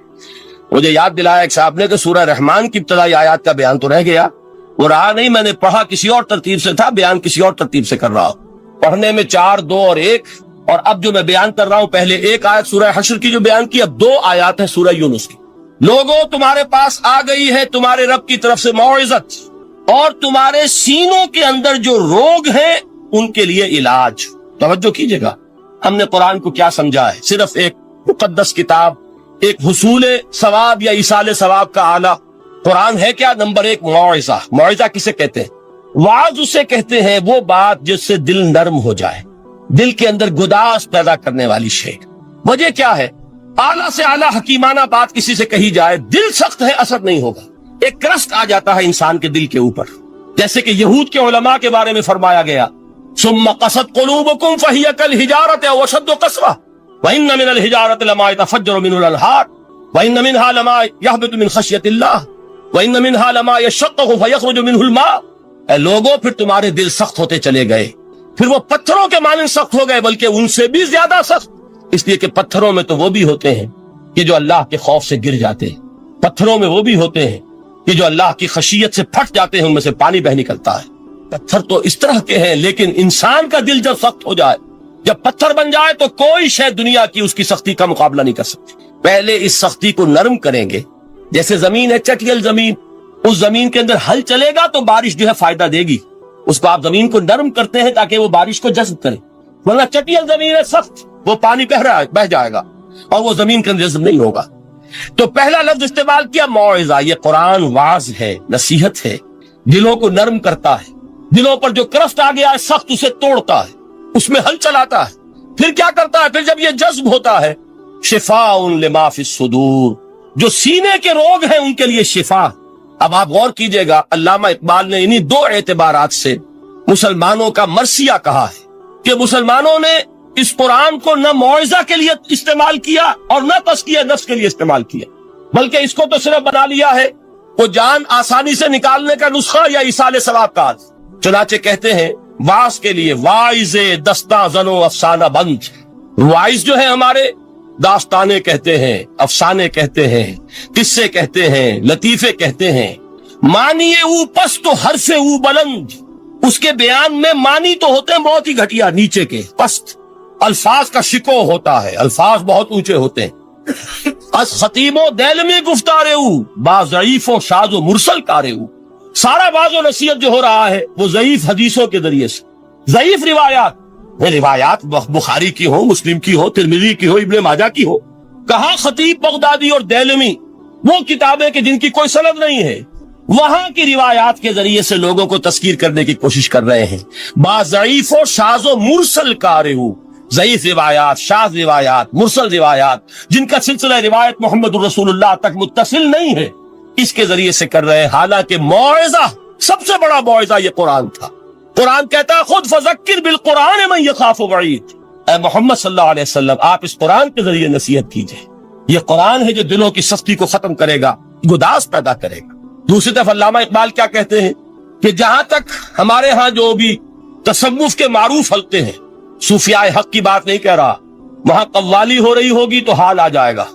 مجھے یاد دلایا ایک صاحب نے کہ سورہ رحمان کی ابتدائی آیات کا بیان تو رہ گیا, وہ رہا نہیں, میں نے پڑھا کسی اور ترتیب سے تھا, بیان کسی اور ترتیب سے کر رہا ہوں. پڑھنے میں 4, 2 اور 1, اور اب جو میں بیان کر رہا ہوں پہلے 1 آیت سورہ حشر کی جو بیان کی, اب 2 آیات ہے سورہ یونس کی. لوگوں, تمہارے پاس آ گئی ہے تمہارے رب کی طرف سے موعظت, اور تمہارے سینوں کے اندر جو روگ ہیں ان کے لیے علاج. توجہ کیجئے گا, ہم نے قرآن کو کیا سمجھا ہے؟ صرف ایک مقدس کتاب, ایک حصول ثواب یا ایصال ثواب کا آلہ. قرآن ہے کیا؟ نمبر 1 موعظہ. موعظہ کسے کہتے ہیں؟ وعظ اسے کہتے ہیں وہ بات جس سے دل نرم ہو جائے, دل کے اندر گداز پیدا کرنے والی شے. وجہ کیا ہے؟ اعلیٰ سے اعلیٰ حکیمانہ بات کسی سے کہی جائے, دل سخت ہے, اثر نہیں ہوگا. ایک کرسٹ آ جاتا ہے انسان کے دل کے اوپر, جیسے کہ یہود کے علماء کے بارے میں فرمایا گیا, ثم قست قلوبکم فہی کالحجارۃ او اشد قسوۃ وان من الحجارۃ لما يتفجر منه الانہار وان منها لما يهبط من خشیۃ اللہ وان منها لما يشقق فيخرج منه الماء. اے لوگوں, پھر تمہارے دل سخت ہوتے چلے گئے, پھر وہ پتھروں کے مانند سخت ہو گئے, بلکہ ان سے بھی زیادہ سخت. اس لیے کہ پتھروں میں تو وہ بھی ہوتے ہیں کہ جو اللہ کے خوف سے گر جاتے ہیں, پتھروں میں وہ بھی ہوتے ہیں کہ جو اللہ کی خشیت سے پھٹ جاتے ہیں, ان میں سے پانی بہ نکلتا ہے. پتھر تو اس طرح کے ہیں, لیکن انسان کا دل جب سخت ہو جائے, جب پتھر بن جائے, تو کوئی شے دنیا کی اس کی سختی کا مقابلہ نہیں کر سکتی. پہلے اس سختی کو نرم کریں گے, جیسے زمین ہے چٹیل زمین, اس زمین کے اندر ہل چلے گا تو بارش جو ہے فائدہ دے گی. اس کو آپ زمین کو نرم کرتے ہیں تاکہ وہ بارش کو جذب کرے, ورنہ چٹیل زمین ہے سخت, وہ پانی بہ جائے گا اور وہ زمین کے اندر جذب نہیں ہوگا. تو پہلا لفظ استعمال کیا موعظہ. یہ قرآن واعظ ہے, نصیحت ہے, دلوں کو نرم کرتا ہے. دلوں پر جو کرفٹ آ گیا ہے سخت, اسے توڑتا ہے, اس میں ہل چلاتا ہے. پھر کیا کرتا ہے؟ پھر جب یہ جذب ہوتا ہے, شفاء لما فی الصدور, جو سینے کے روگ ہیں ان کے لیے شفا. اب آپ غور کیجئے گا, علامہ اقبال نے انہی 2 اعتبارات سے مسلمانوں کا مرثیہ کہا ہے. کہ مسلمانوں نے اس قرآن کو نہ موعظہ کے لیے استعمال کیا اور نہ تزکیہ نفس کے لیے استعمال کیا، بلکہ اس کو تو صرف بنا لیا ہے وہ جان آسانی سے نکالنے کا نسخہ یا ایصال ثواب کا۔ چنانچہ کہتے ہیں واعظ کے لیے واعظ دستہ زن و افسانہ بند، واعظ جو ہے ہمارے داستانے کہتے ہیں، افسانے کہتے ہیں، قصے کہتے ہیں، لطیفے کہتے ہیں۔ معنی او پست و حرف او بلند، اس کے بیان میں معنی تو ہوتے ہیں بہت ہی گھٹیا، نیچے کے پست، الفاظ کا شکو ہوتا ہے، الفاظ بہت اونچے ہوتے ہیں۔ از خطیب و دیلمی گفتار او با ضعیف و شاذ و مرسل کار او، سارا باز و نصیحت جو ہو رہا ہے وہ ضعیف حدیثوں کے ذریعے سے، ضعیف روایات بخاری کی ہو، مسلم کی ہو، ترمذی کی ہو، ابن ماجہ کی ہو۔ کہاں خطیب بغدادی اور دیلمی، وہ کتابیں کہ جن کی کوئی سند نہیں ہے، وہاں کی روایات کے ذریعے سے لوگوں کو تذکیر کرنے کی کوشش کر رہے ہیں۔ با ضعیف و شاذ و مرسل کار او، ضعیف روایات، شاذ روایات، مرسل روایات جن کا سلسلہ روایت محمد الرسول اللہ تک متصل نہیں ہے، اس کے ذریعے سے کر رہے ہیں۔ حالانکہ موعظہ، سب سے بڑا موعظہ یہ قرآن تھا۔ قرآن کہتا ہے خود فذکر بالقرآن من یخاف وعید، اے محمد صلی اللہ علیہ وسلم آپ اس قرآن کے ذریعے نصیحت کیجئے۔ یہ قرآن ہے جو دلوں کی سختی کو ختم کرے گا، گداز پیدا کرے گا۔ دوسری طرف علامہ اقبال کیا کہتے ہیں کہ جہاں تک ہمارے ہاں جو بھی تصوف کے معروف حلقے ہیں، صوفیاء حق کی بات نہیں کہہ رہا، وہاں قوالی ہو رہی ہوگی تو حال آ جائے گا۔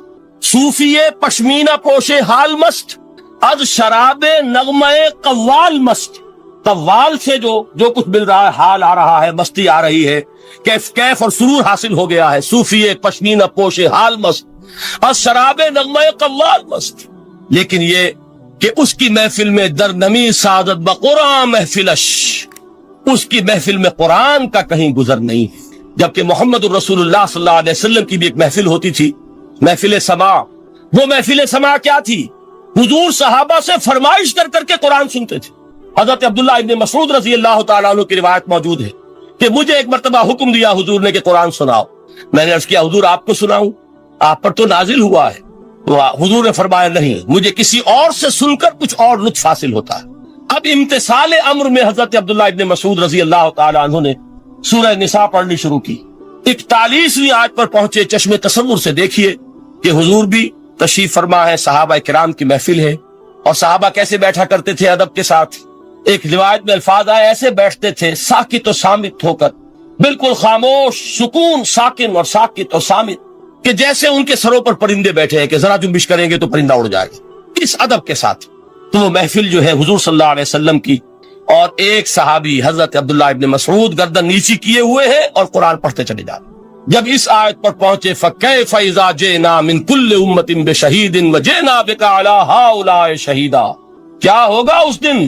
صوفیے پشمینہ پوشے حال مست، از شراب نغمہ قوال مست، قوال سے جو کچھ مل رہا ہے، حال آ رہا ہے، مستی آ رہی ہے، کیف اور سرور حاصل ہو گیا ہے۔ صوفیے پشمینہ پوشے حال مست، از شراب نغمہ قوال مست۔ لیکن یہ کہ اس کی محفل میں در نمی سعادت بقرآن محفلش، اس کی محفل میں قرآن کا کہیں گزر نہیں ہے۔ جبکہ محمد الرسول اللہ صلی اللہ علیہ وسلم کی بھی ایک محفل ہوتی تھی، محفل سماع۔ وہ محفل سماع کیا تھی؟ حضور صحابہ سے فرمائش کر کر کے قرآن سنتے تھے۔ حضرت عبداللہ ابن مسعود رضی اللہ تعالیٰ عنہ کی روایت موجود ہے کہ مجھے ایک مرتبہ حکم دیا حضور نے کہ قرآن سناؤ۔ میں نے عرض کیا حضور آپ کو سناؤں؟ آپ پر تو نازل ہوا ہے۔ حضور نے فرمایا نہیں، مجھے کسی اور سے سن کر کچھ اور لطف حاصل ہوتا ہے۔ اب امتثال امر میں حضرت عبداللہ ابن مسعود رضی اللہ تعالیٰ عنہ نے سورہ نساء پڑھنی شروع کی۔ 41ویں آیت پر پہنچے، چشم تصور سے دیکھیے کہ حضور بھی تشریف فرما ہے، صحابہ کرام کی محفل ہے، اور صحابہ کیسے بیٹھا کرتے تھے ادب کے ساتھ۔ ایک روایت میں الفاظ آئے ایسے بیٹھتے تھے ساکت و صامت ہو کر، بالکل خاموش، سکون، ساکن اور ساکت اور صامت، کہ جیسے ان کے سروں پر پرندے بیٹھے ہیں کہ ذرا جنبش کریں گے تو پرندہ اڑ جائے گا، اس ادب کے ساتھ۔ تو وہ محفل جو ہے حضور صلی اللہ علیہ وسلم کی، اور ایک صحابی حضرت عبداللہ ابن مسعود گردن نیچی کیے ہوئے ہیں اور قرآن پڑھتے چلے جا رہے۔ جب اس آیت پر پہنچے فَكَيْفَ إِذَا جِئْنَا مِن كُلِّ أُمَّةٍ بِشَهِيدٍ وَجِئْنَا بِكَ عَلَىٰ هَٰؤُلَاءِ شَهِيدًا، کیا ہوگا اس دن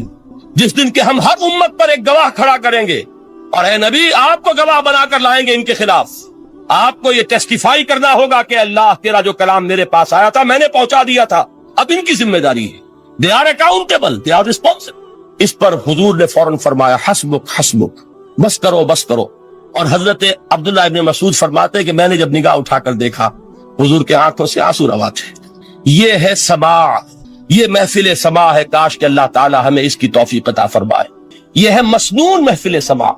جس دن کہ ہم ہر امت پر ایک گواہ کھڑا کریں گے، اور اے نبی آپ کو گواہ بنا کر لائیں گے ان کے خلاف۔ آپ کو یہ ٹیسٹیفائی کرنا ہوگا کہ اللہ تیرا جو کلام میرے پاس آیا تھا میں نے پہنچا دیا تھا، اب ان کی ذمہ داری ہے، they are accountable, they are responsible. اس پر حضور نے فوراً فرمایا حسبک حسبک، بس کرو بس کرو۔ اور حضرت عبداللہ ابن مسعود فرماتے ہیں کہ میں نے جب نگاہ اٹھا کر دیکھا حضور کے آنکھوں سے آنسو روا تھے۔ یہ ہے سماع، یہ محفل سماع ہے، کاش کہ اللہ تعالی ہمیں اس کی توفیق عطا فرمائے۔ یہ ہے مسنون محفل سماع،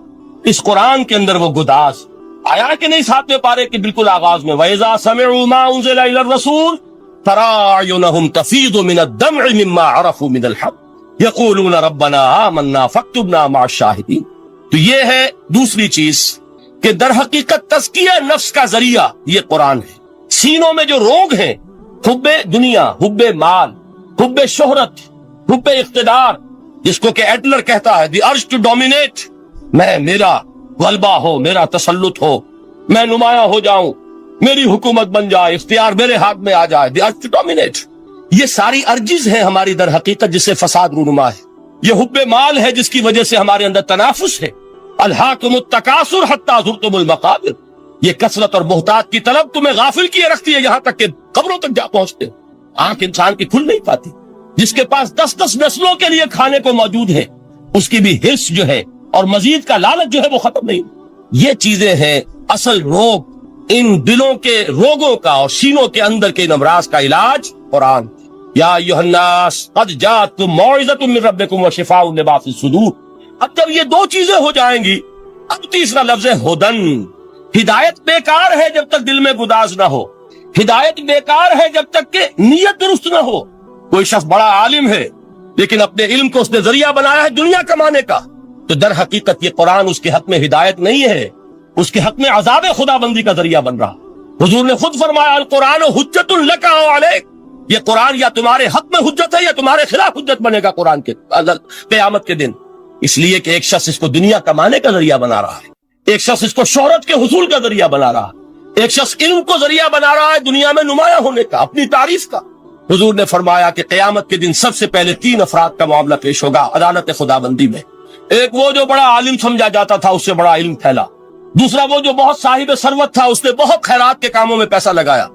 اس قرآن کے اندر وہ گداز آیا کہ نہیں 7ویں پارے کے بالکل آغاز میں، وَإِذَا سَمِعُوا مَا أُنزِلَ إِلَى الرَّسُولِ تَرَىٰ أَعْيُنَهُمْ تَفِيضُ مِنَ الدَّمْعِ مِمَّا عَرَفُوا مِنَ الْحَقِّ يَقُولُونَ رَبَّنَا آمَنَّا فَاكْتُبْنَا مَعَ الشَّاهِدِينَ۔ تو یہ ہے دوسری چیز کہ در حقیقت تزکیہ نفس کا ذریعہ یہ قرآن ہے۔ سینوں میں جو روگ ہیں، حب دنیا، حب مال، حب شہرت، حب اقتدار، جس کو کہ ایڈلر کہتا ہے دی ارج ٹو ڈومینیٹ، میرا غلبہ ہو، میرا تسلط ہو، میں نمایاں ہو جاؤں، میری حکومت بن جائے، اختیار میرے ہاتھ میں آ جائے، دی ارج ٹو ڈومینیٹ، یہ ساری ارجز ہیں ہماری در حقیقت جس سے فساد رونما ہے۔ یہ حب مال ہے جس کی وجہ سے ہمارے اندر تنافس ہے۔ الہاکم التکاثر حتی زرتم المقابر، یہ کثرت اور بہتات کی طلب تمہیں غافل کیے رکھتی ہے یہاں تک کہ قبروں تک جا پہنچتے ہو۔ آنکھ انسان کی کھل نہیں پاتی، جس کے پاس 10 نسلوں کے لیے کھانے کو موجود ہے، اس کی بھی حرص جو ہے اور مزید کا لالچ جو ہے وہ ختم نہیں۔ یہ چیزیں ہیں اصل روگ، ان دلوں کے روگوں کا اور سینوں کے اندر کے ان امراض کا علاج قرآن۔ یا ایھا الناس قد جاءتکم موعظۃ من ربکم وشفاء لما فی الصدور۔ اب جب یہ دو چیزیں ہو جائیں گی، اب تیسرا لفظ ہے ہدن. ہدایت بیکار ہے جب تک دل میں گداز نہ ہو. ہدایت بیکار ہے جب تک کہ نیت درست نہ ہو. کوئی شخص بڑا عالم ہے لیکن اپنے علم کو اس نے ذریعہ بنایا ہے دنیا کمانے کا, تو در حقیقت یہ قرآن اس کے حق میں ہدایت نہیں ہے, اس کے حق میں عذاب خدا بندی کا ذریعہ بن رہا. حضور نے خود فرمایا القرآن حجت لک و علیک, یہ قرآن یا تمہارے حق میں حجت ہے یا تمہارے خلاف حجت بنے گا قرآن کے قیامت کے دن. اس لیے کہ ایک شخص اس کو دنیا کمانے کا ذریعہ بنا رہا ہے, ایک شخص اس کو شہرت کے حصول کا ذریعہ بنا رہا ہے, ایک شخص علم کو ذریعہ بنا رہا ہے دنیا میں نمایاں ہونے کا, اپنی تعریف کا. حضور نے فرمایا کہ قیامت کے دن سب سے پہلے 3 افراد کا معاملہ پیش ہوگا عدالت خدا بندی میں. ایک وہ جو بڑا عالم سمجھا جاتا تھا, اس سے بڑا علم پھیلا. دوسرا وہ جو بہت صاحب ثروت تھا, اس نے بہت خیرات کے کاموں میں پیسہ لگایا.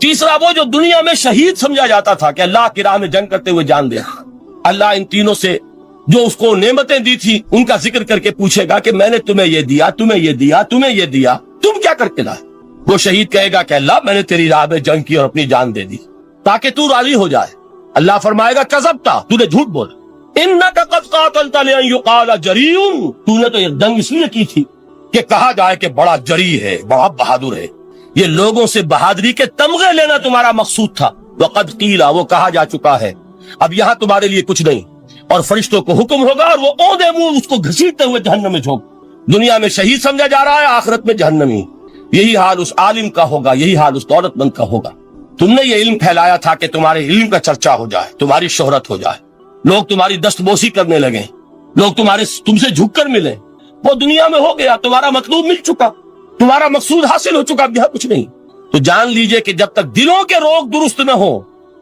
تیسرا وہ جو دنیا میں شہید سمجھا جاتا تھا کہ اللہ کی راہ میں جنگ کرتے ہوئے جان دیا. اللہ ان تینوں سے جو اس کو نعمتیں دی تھی ان کا ذکر کر کے پوچھے گا کہ میں نے تمہیں یہ دیا, تمہیں یہ دیا, تمہیں یہ دیا, تم کیا کر کے لائے؟ وہ شہید کہے گا کہ اللہ میں نے تیری راہ میں جنگ کی اور اپنی جان دے دی تاکہ تو راضی ہو جائے. اللہ فرمائے گا کذبتا, تو نے جھوٹ بولا. انک قد قاتلت لئن یقال جریء, تو نے تو یہ جنگ اس لیے کی تھی کہ کہا جائے کہ بڑا جری ہے, بڑا بہادر ہے. یہ لوگوں سے بہادری کے تمغے لینا تمہارا مقصود تھا. وقد قیل, وہ کہا جا چکا ہے, اب یہاں تمہارے لیے کچھ نہیں. اور فرشتوں کو حکم ہوگا اور وہ اونڈے منہ اس کو گھسیٹتے ہوئے جہنم میں جھونک. دنیا میں شہید سمجھا جا رہا ہے, آخرت میں جہنمی. یہی حال اس عالم کا ہوگا, یہی حال اس دولت مند کا ہوگا. تم نے یہ علم پھیلایا تھا کہ تمہارے علم کا چرچا ہو جائے, تمہاری شہرت ہو جائے, لوگ تمہاری دست بوسی کرنے لگیں, لوگ تم سے جھک کر ملیں. وہ دنیا میں ہو گیا, تمہارا مطلوب مل چکا, تمہارا مقصود حاصل ہو چکا, اب یہاں کچھ نہیں. تو جان لیجئے کہ جب تک دلوں کے روگ درست نہ ہو,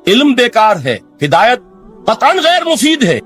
علم بیکار ہے, ہدایت قطعاً غیر مفید ہے.